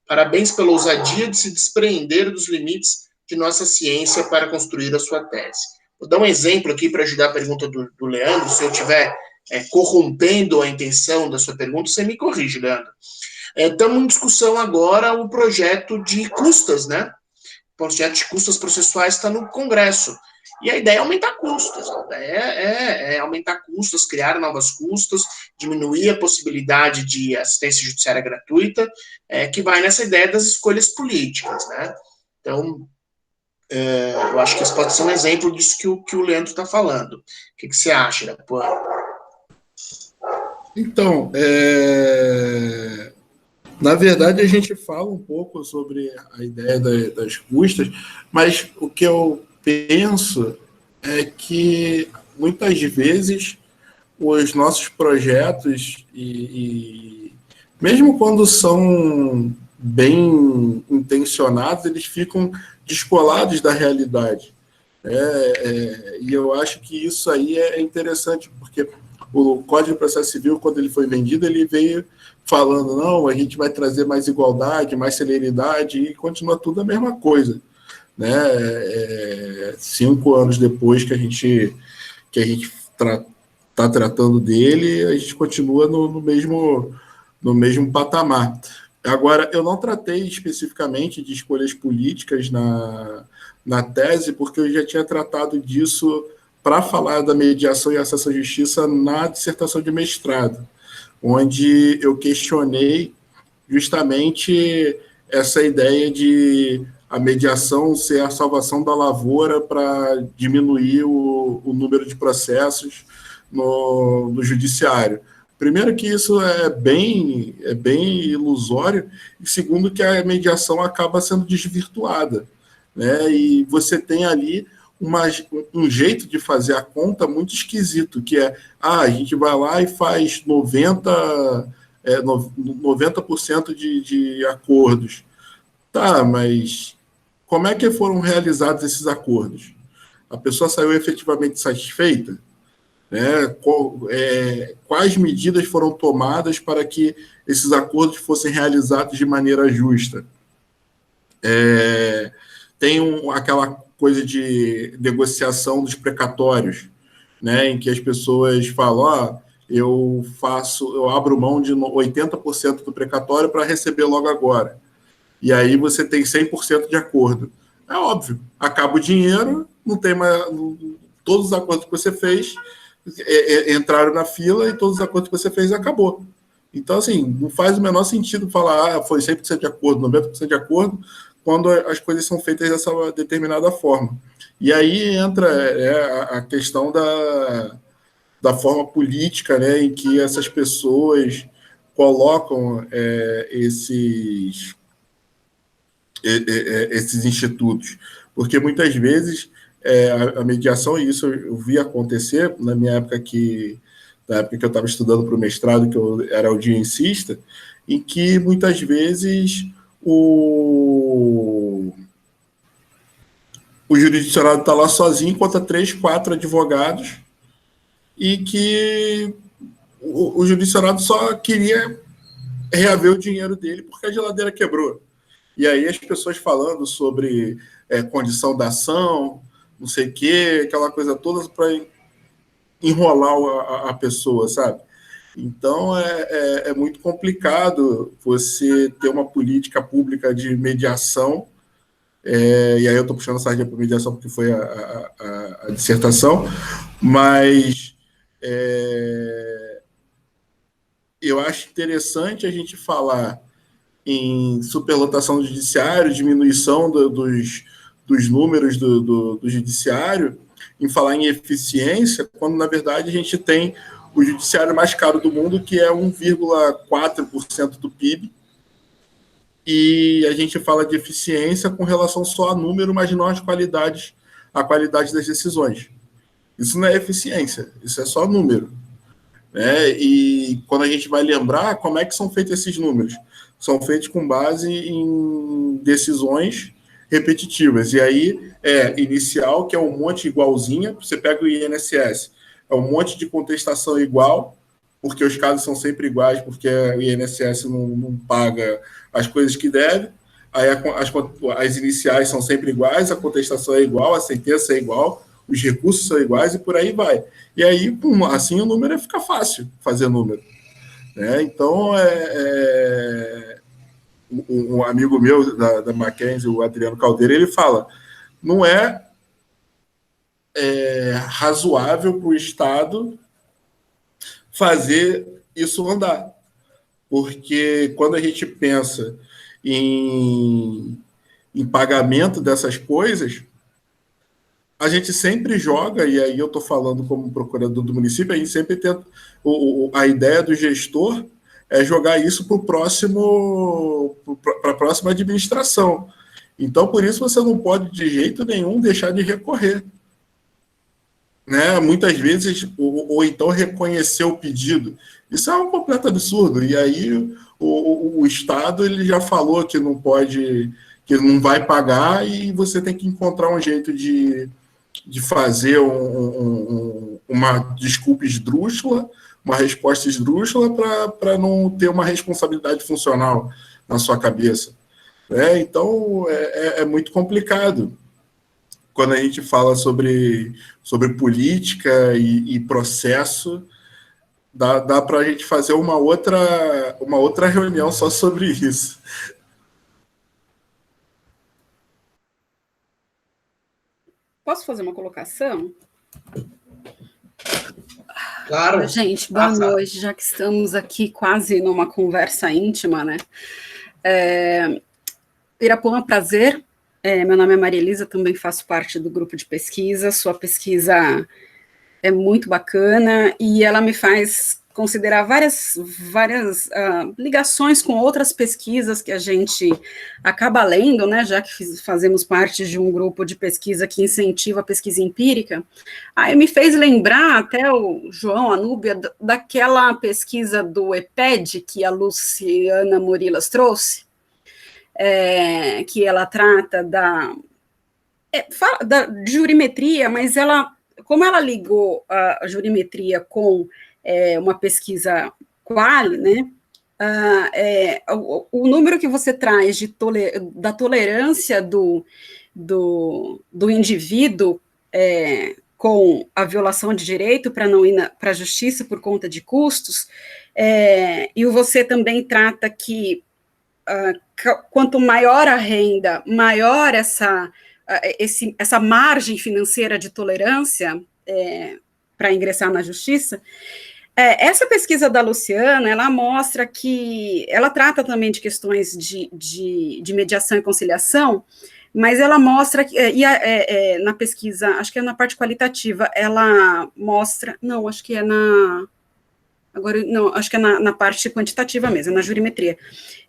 Speaker 1: Parabéns pela ousadia de se despreender dos limites de nossa ciência para construir a sua tese. Vou dar um exemplo aqui para ajudar a pergunta do Leandro. Se eu estiver corrompendo a intenção da sua pergunta, você me corrige, Leandro. Estamos em discussão agora o projeto de custas, né? O projeto de custas processuais está no Congresso. E a ideia é aumentar custos. A ideia é aumentar custos, criar novas custas, diminuir a possibilidade de assistência judiciária gratuita, que vai nessa ideia das escolhas políticas, né? Então, eu acho que isso pode ser um exemplo disso que o Leandro está falando. O que você acha, Irapuã?
Speaker 2: Então, na verdade, a gente fala um pouco sobre a ideia das custas, mas o que eu penso é que, muitas vezes, os nossos projetos, e mesmo quando são bem intencionados, eles ficam descolados da realidade. E eu acho que isso aí é interessante, porque o Código de Processo Civil, quando ele foi vendido, ele veio falando, não, a gente vai trazer mais igualdade, mais celeridade, e continua tudo a mesma coisa. Né? 5 anos depois que a gente está tratando dele, a gente continua no mesmo patamar. Agora, eu não tratei especificamente de escolhas políticas na tese, porque eu já tinha tratado disso para falar da mediação e acesso à justiça na dissertação de mestrado, onde eu questionei justamente essa ideia de a mediação ser a salvação da lavoura para diminuir o número de processos no judiciário. Primeiro que isso é bem ilusório, e segundo que a mediação acaba sendo desvirtuada, né? E você tem ali um jeito de fazer a conta muito esquisito, que a gente vai lá e faz 90% de acordos. Tá, mas como é que foram realizados esses acordos? A pessoa saiu efetivamente satisfeita? Quais medidas foram tomadas para que esses acordos fossem realizados de maneira justa? Tem aquela coisa de negociação dos precatórios, né, em que as pessoas falam, eu abro mão de 80% do precatório para receber logo agora. E aí você tem 100% de acordo. É óbvio, acaba o dinheiro, não tem mais. Todos os acordos que você fez entraram na fila, e todos os acordos que você fez acabou. Então, assim, não faz o menor sentido falar foi 100% de acordo, 90% de acordo, quando as coisas são feitas dessa determinada forma. E aí entra a questão da forma política, né, em que essas pessoas colocam esses institutos. Porque muitas vezes a mediação, e isso eu vi acontecer na minha época na época que eu estava estudando para o mestrado, que eu era audiencista, em que muitas vezes o jurisdicionado está lá sozinho contra 3, 4 advogados, e que o jurisdicionado só queria reaver o dinheiro dele porque a geladeira quebrou. E aí as pessoas falando sobre condição da ação, não sei o quê, aquela coisa toda para enrolar a pessoa, sabe? Então, é muito complicado você ter uma política pública de mediação, e aí eu estou puxando a sardinha para mediação porque foi a dissertação, mas eu acho interessante a gente falar em superlotação do judiciário, diminuição dos números do judiciário, em falar em eficiência, quando, na verdade, a gente tem o judiciário mais caro do mundo, que é 1,4% do PIB, e a gente fala de eficiência com relação só a número, mas não a qualidade das decisões. Isso não é eficiência, isso é só número. Né? E quando a gente vai lembrar, como é que são feitos esses números? São feitos com base em decisões repetitivas. E aí inicial, que é um monte igualzinha, você pega o INSS, é um monte de contestação igual, porque os casos são sempre iguais, porque o INSS não paga as coisas que deve, aí as iniciais são sempre iguais, a contestação é igual, a sentença é igual, os recursos são iguais e por aí vai. E aí, assim, o número fica fácil fazer número. Né? Então, um amigo meu da Mackenzie, o Adriano Caldeira, ele fala, não é razoável para o Estado fazer isso andar. Porque quando a gente pensa em pagamento dessas coisas, a gente sempre joga, e aí eu estou falando como procurador do município, a gente sempre tenta, a ideia do gestor é jogar isso para a próxima administração. Então, por isso, você não pode, de jeito nenhum, deixar de recorrer. Né? Muitas vezes, ou então reconhecer o pedido. Isso é um completo absurdo. E aí o Estado ele já falou que não pode, que não vai pagar, e você tem que encontrar um jeito de fazer uma desculpa esdrúxula, uma resposta esdrúxula para não ter uma responsabilidade funcional na sua cabeça. Então, é muito complicado. Quando a gente fala sobre política e processo, dá para a gente fazer uma outra reunião só sobre isso.
Speaker 6: Posso fazer uma colocação?
Speaker 1: Claro.
Speaker 6: Gente, boa noite, já que estamos aqui quase numa conversa íntima, né? Irapuã, prazer. Meu nome é Maria Elisa, também faço parte do grupo de pesquisa. Sua pesquisa é muito bacana e ela me faz considerar várias ligações com outras pesquisas que a gente acaba lendo, né, já que fazemos parte de um grupo de pesquisa que incentiva a pesquisa empírica. Aí me fez lembrar, até o João, a Núbia, daquela pesquisa do EPED que a Luciana Morilas trouxe, que ela trata da jurimetria, mas como ela ligou a jurimetria com uma pesquisa quali, né, o número que você traz da tolerância do indivíduo com a violação de direito para não ir para a justiça por conta de custos, e você também trata que quanto maior a renda, maior essa margem financeira de tolerância para ingressar na justiça. Essa pesquisa da Luciana, ela mostra que, ela trata também de questões de mediação e conciliação, mas ela mostra, na pesquisa, acho que é na parte qualitativa, ela mostra, não, acho que é na parte quantitativa mesmo, na jurimetria,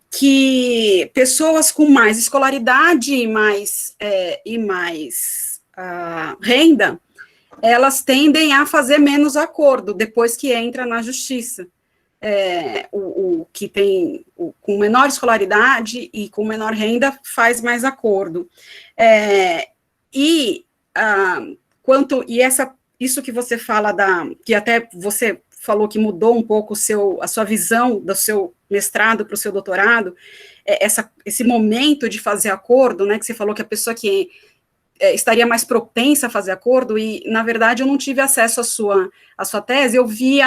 Speaker 6: que pessoas com mais escolaridade e mais renda, elas tendem a fazer menos acordo depois que entra na justiça. O que tem com menor escolaridade e com menor renda faz mais acordo. Isso que você fala que até você falou que mudou um pouco a sua visão do seu mestrado para o seu doutorado, esse momento de fazer acordo, né, que você falou que a pessoa que estaria mais propensa a fazer acordo, e, na verdade, eu não tive acesso à sua tese, eu vi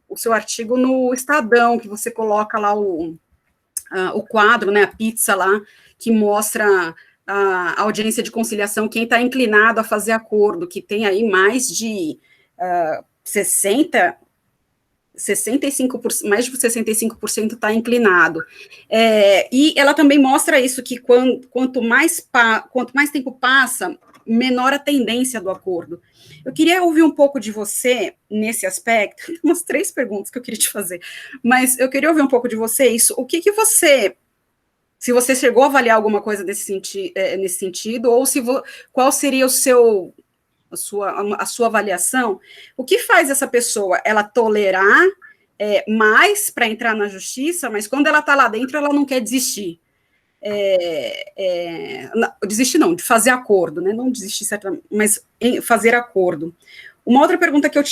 Speaker 6: o seu artigo no Estadão, que você coloca lá o quadro, né, a pizza lá, que mostra a audiência de conciliação, quem está inclinado a fazer acordo, que tem aí mais de 65%, mais de 65% está inclinado. E ela também mostra isso, que quanto mais tempo passa, menor a tendência do acordo. Eu queria ouvir um pouco de você nesse aspecto, tem umas 3 perguntas que eu queria te fazer, mas eu queria ouvir um pouco de você isso, o que você, se você chegou a avaliar alguma coisa nesse sentido, ou qual seria a sua avaliação, o que faz essa pessoa, ela tolerar mais para entrar na justiça, mas quando ela está lá dentro, ela não quer desistir. Desistir não, de fazer acordo, né? Não desistir, mas fazer acordo. Uma outra pergunta que eu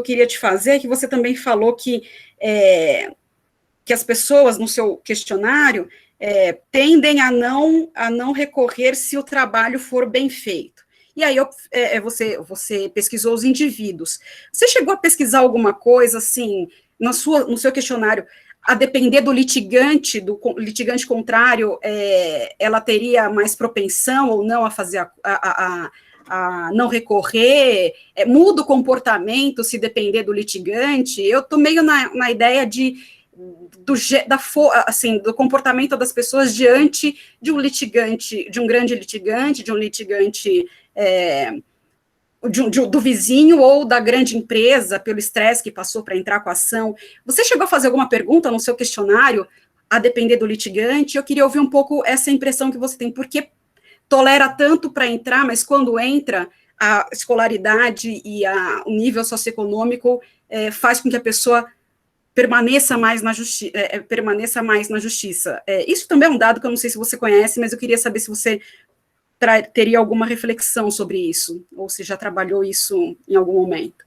Speaker 6: queria te fazer é que você também falou que as pessoas, no seu questionário, tendem a não recorrer se o trabalho for bem feito. E aí você pesquisou os indivíduos. Você chegou a pesquisar alguma coisa, assim, no seu questionário, a depender do litigante contrário, ela teria mais propensão ou não a fazer a não recorrer, muda o comportamento se depender do litigante? Eu estou meio na ideia do comportamento das pessoas diante de um litigante, de um grande litigante, de um litigante do vizinho ou da grande empresa, pelo estresse que passou para entrar com a ação. Você chegou a fazer alguma pergunta no seu questionário, a depender do litigante? Eu queria ouvir um pouco essa impressão que você tem, porque tolera tanto para entrar, mas quando entra, a escolaridade e o nível socioeconômico faz com que a pessoa permaneça mais na justiça. Isso também é um dado que eu não sei se você conhece, mas eu queria saber se você teria alguma reflexão sobre isso, ou se já trabalhou isso em algum momento.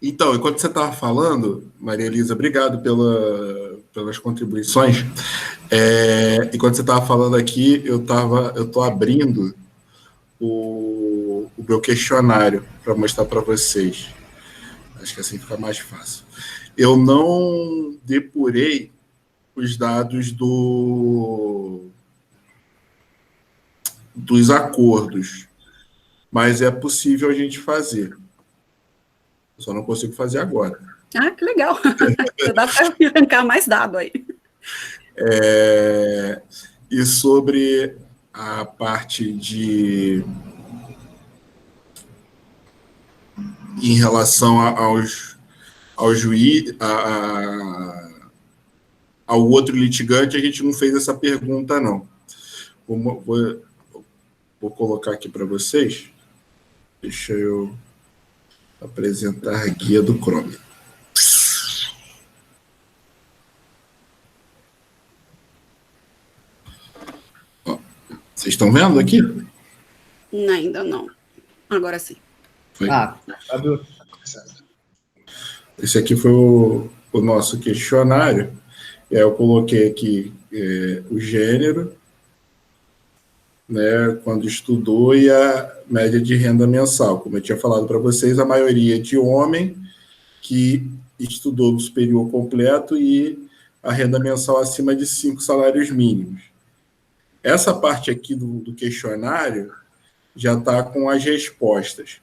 Speaker 2: Então, enquanto você estava falando, Maria Elisa, obrigado pelas contribuições. Enquanto você estava falando aqui, eu estou abrindo o meu questionário para mostrar para vocês. Acho que assim fica mais fácil. Eu não depurei os dados dos acordos, mas é possível a gente fazer. Eu só não consigo fazer agora.
Speaker 6: Ah, que legal. Dá para arrancar mais dado aí.
Speaker 2: E sobre a parte em relação ao juiz, ao outro litigante, a gente não fez essa pergunta, não. Vou colocar aqui para vocês. Deixa eu apresentar a guia do Chrome. Ó, vocês estão vendo aqui?
Speaker 6: Ainda não. Agora sim.
Speaker 3: Abriu.
Speaker 2: Esse aqui foi o nosso questionário. Eu coloquei aqui o gênero, né, quando estudou, e a média de renda mensal. Como eu tinha falado para vocês, a maioria de homem que estudou no superior completo e a renda mensal acima de 5 salários mínimos. Essa parte aqui do questionário já está com as respostas.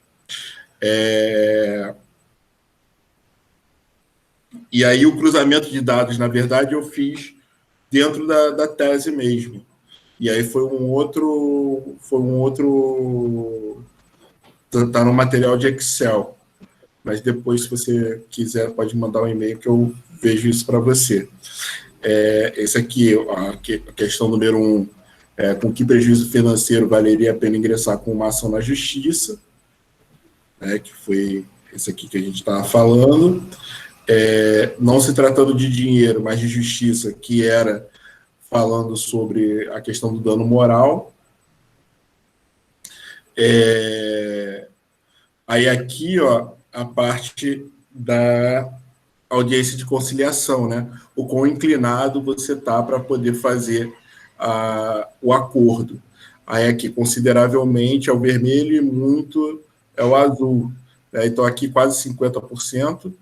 Speaker 2: E aí o cruzamento de dados, na verdade, eu fiz dentro da tese mesmo. E aí foi um outro tá no material de Excel. Mas depois, se você quiser, pode mandar um e-mail que eu vejo isso para você. Esse aqui, a questão número 1, com que prejuízo financeiro valeria a pena ingressar com uma ação na justiça, que foi esse aqui que a gente estava falando. Não se tratando de dinheiro, mas de justiça, que era falando sobre a questão do dano moral. Aí aqui, ó, a parte audiência de conciliação, né? O quão inclinado você está para poder fazer o acordo. Aí aqui, consideravelmente, é o vermelho e muito é o azul. Né? Então, aqui quase 50%,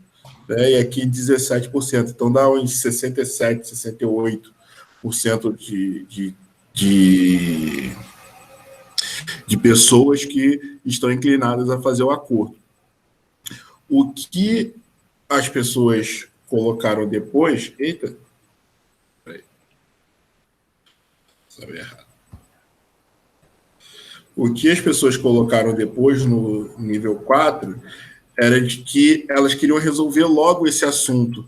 Speaker 2: né? E aqui 17%. Então, dá uns 67%, 68% de pessoas que estão inclinadas a fazer o acordo. O que as pessoas colocaram depois... Eita! Peraí. Sabe errado. O que as pessoas colocaram depois no nível 4 era de que elas queriam resolver logo esse assunto,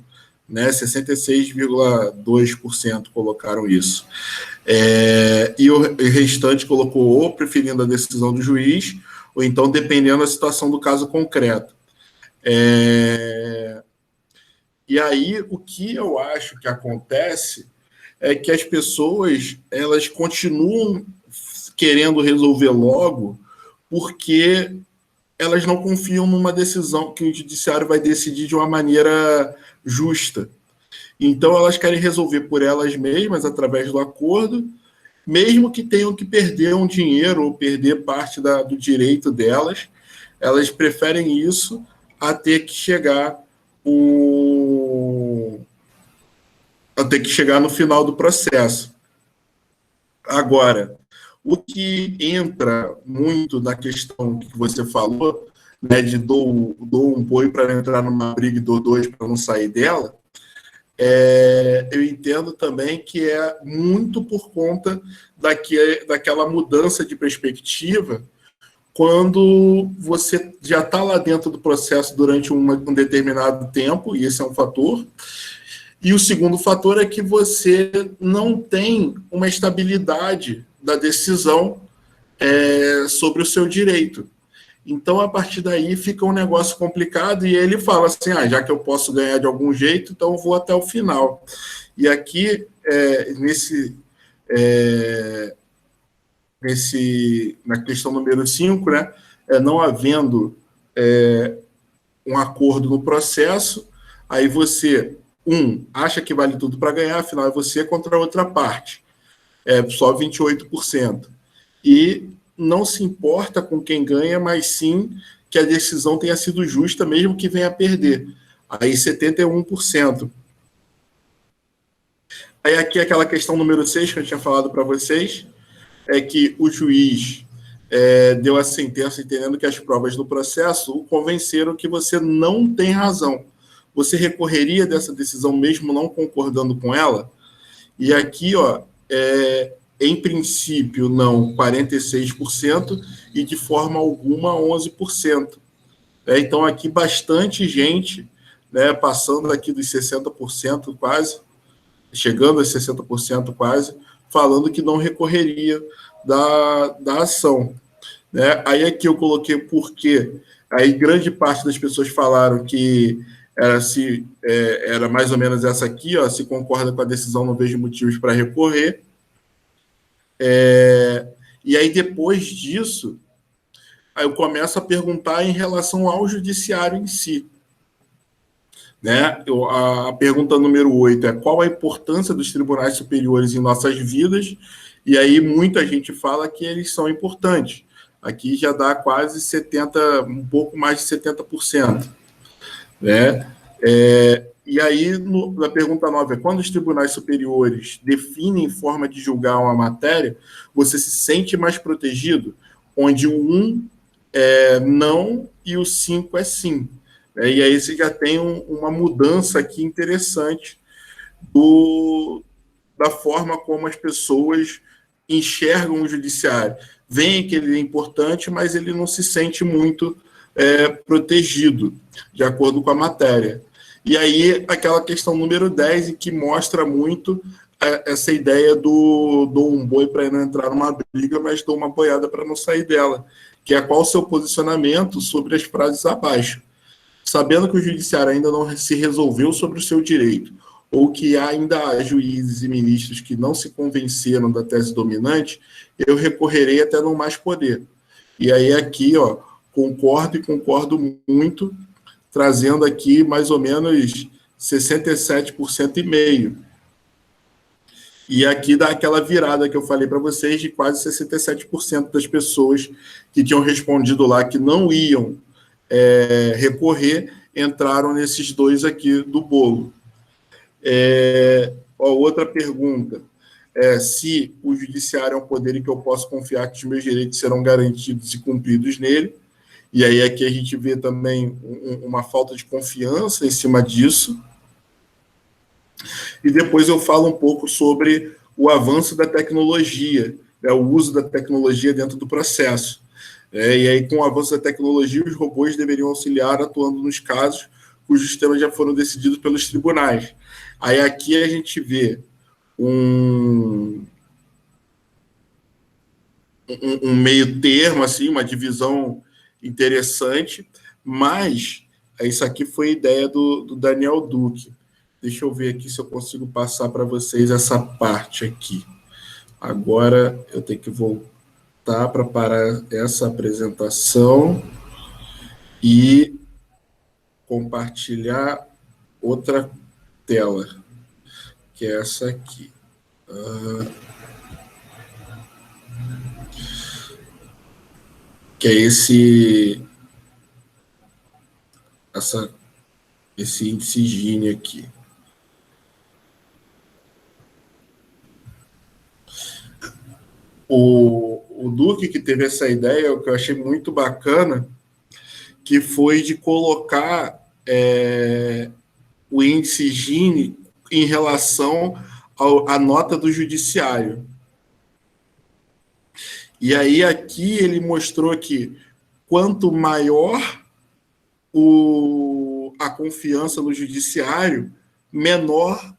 Speaker 2: né? 66,2% colocaram isso. E o restante colocou ou preferindo a decisão do juiz, ou então dependendo da situação do caso concreto. E aí, o que eu acho que acontece é que as pessoas elas continuam querendo resolver logo porque elas não confiam numa decisão que o judiciário vai decidir de uma maneira justa. Então, elas querem resolver por elas mesmas, através do acordo, mesmo que tenham que perder um dinheiro ou perder parte do direito delas, elas preferem isso a ter que chegar no final do processo. Agora, o que entra muito na questão que você falou, né, de dou um boi para entrar numa briga e dou dois para não sair dela, eu entendo também que é muito por conta daquela mudança de perspectiva quando você já está lá dentro do processo durante um determinado tempo, e esse é um fator. E o segundo fator é que você não tem uma estabilidade da decisão sobre o seu direito. Então, a partir daí, fica um negócio complicado, e ele fala assim, já que eu posso ganhar de algum jeito, então eu vou até o final. E aqui, na questão número 5, né, não havendo um acordo no processo, aí você, acha que vale tudo para ganhar, afinal é você contra a outra parte. Só 28%. E não se importa com quem ganha, mas sim que a decisão tenha sido justa, mesmo que venha a perder. Aí 71%. Aí aqui aquela questão número 6 que eu tinha falado para vocês, é que o juiz deu a sentença entendendo que as provas do processo o convenceram que você não tem razão. Você recorreria dessa decisão mesmo não concordando com ela? E aqui, em princípio, não, 46%, e de forma alguma, 11%. Então, aqui, bastante gente, né, passando aqui dos 60% quase, chegando a 60% quase, falando que não recorreria da ação. Né? Aí aqui eu coloquei porque aí grande parte das pessoas falaram que era mais ou menos essa aqui, se concorda com a decisão, não vejo motivos para recorrer. E aí, depois disso, aí eu começo a perguntar em relação ao judiciário em si. Né? A pergunta número 8 é qual a importância dos tribunais superiores em nossas vidas? E aí muita gente fala que eles são importantes. Aqui já dá quase 70%, um pouco mais de 70%. Né? E aí, na pergunta 9, quando os tribunais superiores definem forma de julgar uma matéria, você se sente mais protegido, onde o 1 é não e o 5 é sim. E aí você já tem uma mudança aqui interessante da forma como as pessoas enxergam o judiciário. Veem que ele é importante, mas ele não se sente muito protegido, de acordo com a matéria. E aí, aquela questão número 10, que mostra muito essa ideia do um boi para não entrar numa briga, mas dou uma boiada para não sair dela, que é qual o seu posicionamento sobre as frases abaixo. Sabendo que o judiciário ainda não se resolveu sobre o seu direito, ou que ainda há juízes e ministros que não se convenceram da tese dominante, eu recorrerei até não mais poder. E aí aqui, concordo muito, trazendo aqui mais ou menos 67,5%. E aqui dá aquela virada que eu falei para vocês de quase 67% das pessoas que tinham respondido lá que não iam recorrer, entraram nesses dois aqui do bolo. Outra pergunta. Se o judiciário é um poder em que eu posso confiar que os meus direitos serão garantidos e cumpridos nele. E aí aqui a gente vê também uma falta de confiança em cima disso. E depois eu falo um pouco sobre o avanço da tecnologia, o uso da tecnologia dentro do processo. E aí, com o avanço da tecnologia, os robôs deveriam auxiliar atuando nos casos cujos temas já foram decididos pelos tribunais. Aí aqui a gente vê um meio termo, assim, uma divisão interessante, mas isso aqui foi ideia do Daniel Duque. Deixa eu ver aqui se eu consigo passar para vocês essa parte aqui. Agora eu tenho que voltar para parar essa apresentação e compartilhar outra tela, que é essa aqui. Que é esse índice Gini aqui. O Duque, que teve essa ideia, o que eu achei muito bacana, que foi de colocar o índice Gini em relação à nota do judiciário. E aí aqui ele mostrou que quanto maior a confiança no judiciário, menor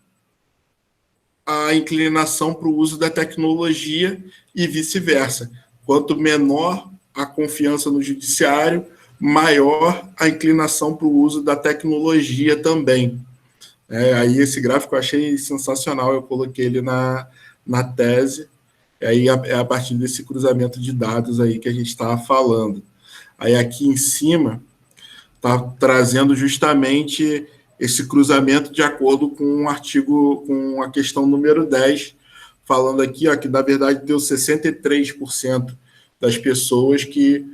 Speaker 2: a inclinação para o uso da tecnologia e vice-versa. Quanto menor a confiança no judiciário, maior a inclinação para o uso da tecnologia também. Aí esse gráfico eu achei sensacional, eu coloquei ele na tese, aí é a partir desse cruzamento de dados aí que a gente estava falando. Aí aqui em cima está trazendo justamente esse cruzamento de acordo com um artigo, com a questão número 10, falando aqui que, na verdade, deu 63% das pessoas que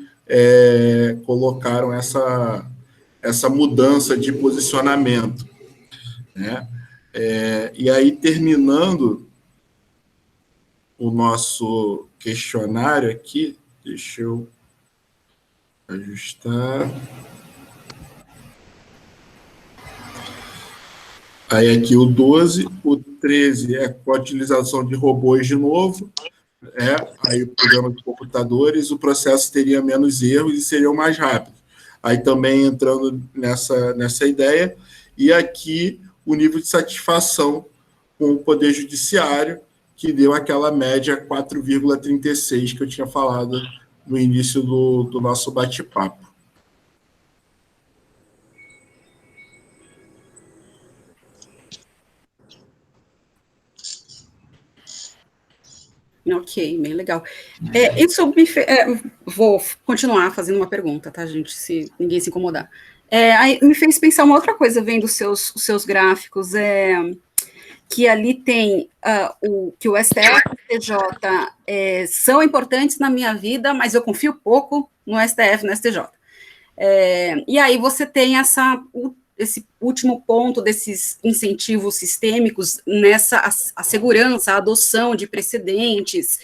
Speaker 2: colocaram essa mudança de posicionamento. Né? E aí, terminando o nosso questionário aqui, deixa eu ajustar. Aí aqui o 12, o 13 é com a utilização de robôs de novo, aí o programa de computadores, o processo teria menos erros e seria mais rápido. Aí também entrando nessa ideia, e aqui o nível de satisfação com o Poder Judiciário, que deu aquela média 4,36 que eu tinha falado no início do nosso bate-papo.
Speaker 6: Ok, bem legal. Isso me vou continuar fazendo uma pergunta, tá, gente? Se ninguém se incomodar. Aí me fez pensar uma outra coisa, vendo os seus gráficos, que ali tem que o STF e o STJ são importantes na minha vida, mas eu confio pouco no STF e no STJ. E aí você tem esse último ponto desses incentivos sistêmicos nessa a segurança, a adoção de precedentes,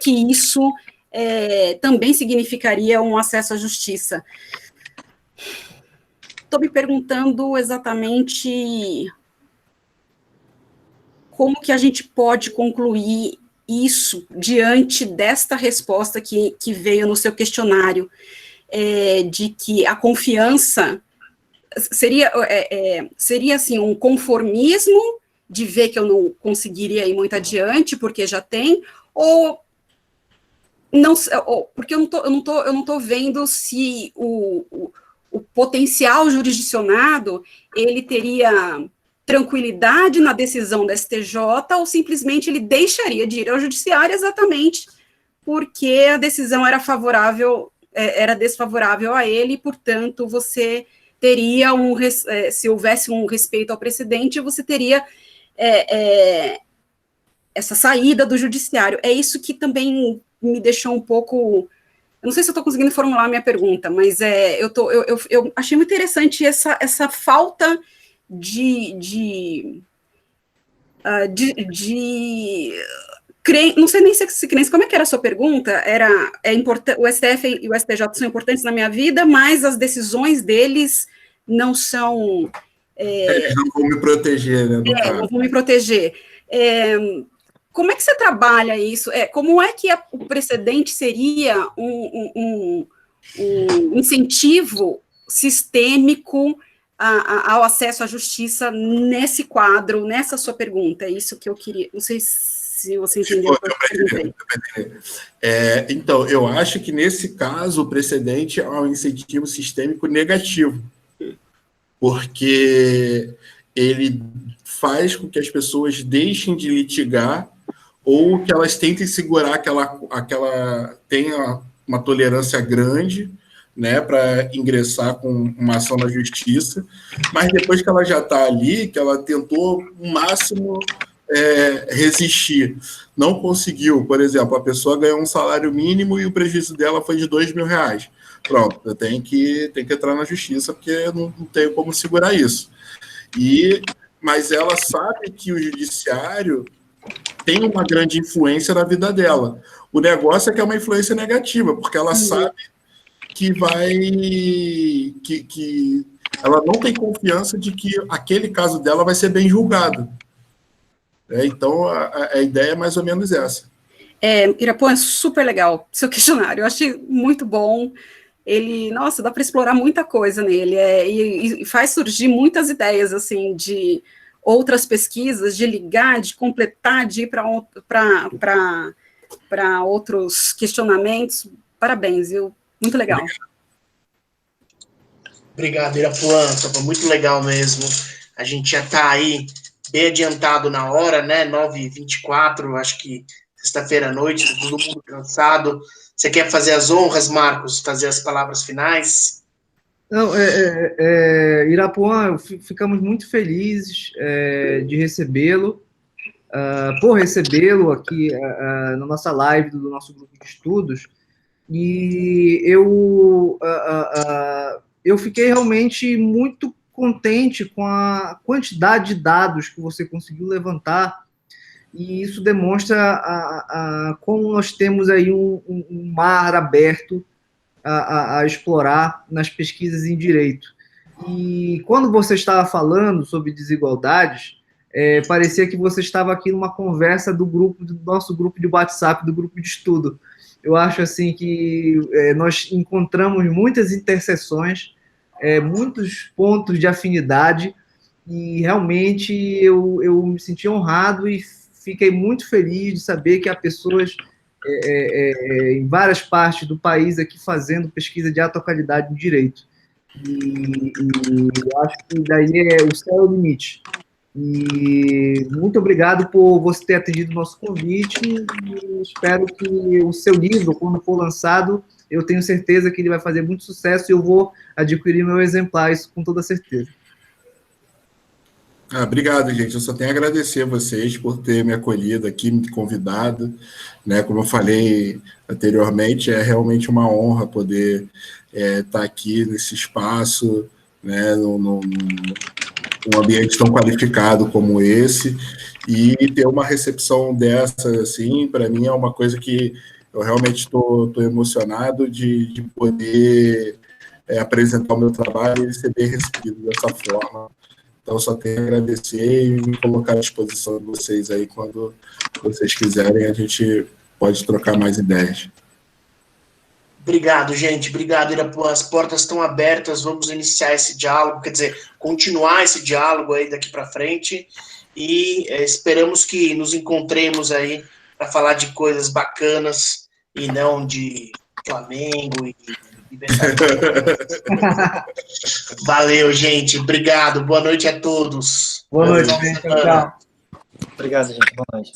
Speaker 6: que isso também significaria um acesso à justiça. Estou me perguntando exatamente como que a gente pode concluir isso diante desta resposta que veio no seu questionário, de que a confiança seria assim, um conformismo de ver que eu não conseguiria ir muito adiante, porque já tem, ou não, porque eu não tô vendo se o potencial jurisdicionado ele teria tranquilidade na decisão da STJ, ou simplesmente ele deixaria de ir ao judiciário exatamente porque a decisão era desfavorável a ele, e, portanto, você teria se houvesse um respeito ao precedente, você teria essa saída do judiciário. É isso que também me deixou um pouco... Eu não sei se eu estou conseguindo formular a minha pergunta, mas eu achei muito interessante essa falta não sei nem se crença, como é que era a sua pergunta? O STF e o STJ são importantes na minha vida, mas as decisões deles não são...
Speaker 2: Eles não vão me proteger, né?
Speaker 6: Não vão me proteger. Como é que você trabalha isso? Como é que o precedente seria um incentivo sistêmico ao acesso à justiça nesse quadro, nessa sua pergunta? É isso que eu queria... Não sei se você entendeu.
Speaker 2: Então, eu acho que nesse caso o precedente é um incentivo sistêmico negativo, porque ele faz com que as pessoas deixem de litigar ou que elas tentem segurar aquela tenha uma tolerância grande, né, para ingressar com uma ação na justiça, mas depois que ela já está ali, que ela tentou o máximo resistir, não conseguiu, por exemplo, a pessoa ganhou um salário mínimo e o prejuízo dela foi de R$2.000. Pronto, eu tenho que entrar na justiça porque eu não tenho como segurar isso. Mas ela sabe que o judiciário tem uma grande influência na vida dela. O negócio é que é uma influência negativa, porque ela sabe que ela não tem confiança de que aquele caso dela vai ser bem julgado. Então, a ideia é mais ou menos essa.
Speaker 6: Irapuã, é super legal seu questionário, eu achei muito bom. Nossa, dá para explorar muita coisa nele, e faz surgir muitas ideias, assim, de outras pesquisas, de ligar, de completar, de ir para outros questionamentos. Parabéns, viu? Muito legal.
Speaker 1: Obrigado, Irapuã, foi muito legal mesmo. A gente já está aí bem adiantado na hora, né? 9h24, acho que sexta-feira à noite, tá todo mundo cansado. Você quer fazer as honras, Marcos? Fazer as palavras finais?
Speaker 3: Não, Irapuã, ficamos muito felizes de recebê-lo, por recebê-lo aqui na nossa live do nosso grupo de estudos, e eu fiquei realmente muito contente com a quantidade de dados que você conseguiu levantar, e isso demonstra como nós temos aí um mar aberto a explorar nas pesquisas em direito. E quando você estava falando sobre desigualdades, parecia que você estava aqui numa conversa do nosso grupo de WhatsApp, do grupo de estudo. Eu acho assim que nós encontramos muitas interseções, muitos pontos de afinidade, e realmente eu me senti honrado e fiquei muito feliz de saber que há pessoas em várias partes do país aqui fazendo pesquisa de alta qualidade em direito. E eu acho que daí o céu é o limite. E muito obrigado por você ter atendido o nosso convite, e espero que o seu livro, quando for lançado, eu tenho certeza que ele vai fazer muito sucesso e eu vou adquirir meu exemplar, isso com toda certeza.
Speaker 2: Obrigado, gente. Eu só tenho a agradecer a vocês por ter me acolhido aqui, me convidado, né? Como eu falei anteriormente, é realmente uma honra poder estar aqui nesse espaço, né? Num ambiente tão qualificado como esse, e ter uma recepção dessa, assim, para mim é uma coisa que eu realmente estou emocionado de poder apresentar o meu trabalho e ser bem recebido dessa forma. Então, só tenho a agradecer e me colocar à disposição de vocês aí, quando vocês quiserem, a gente pode trocar mais ideias.
Speaker 1: Obrigado, gente. Obrigado, Irapuã. As portas estão abertas, vamos iniciar esse diálogo, quer dizer, continuar esse diálogo aí daqui para frente, e esperamos que nos encontremos aí para falar de coisas bacanas e não de Flamengo e Valeu, gente. Obrigado. Boa noite a todos.
Speaker 3: Boa noite, gente. Tchau.
Speaker 5: Obrigado, gente. Boa noite.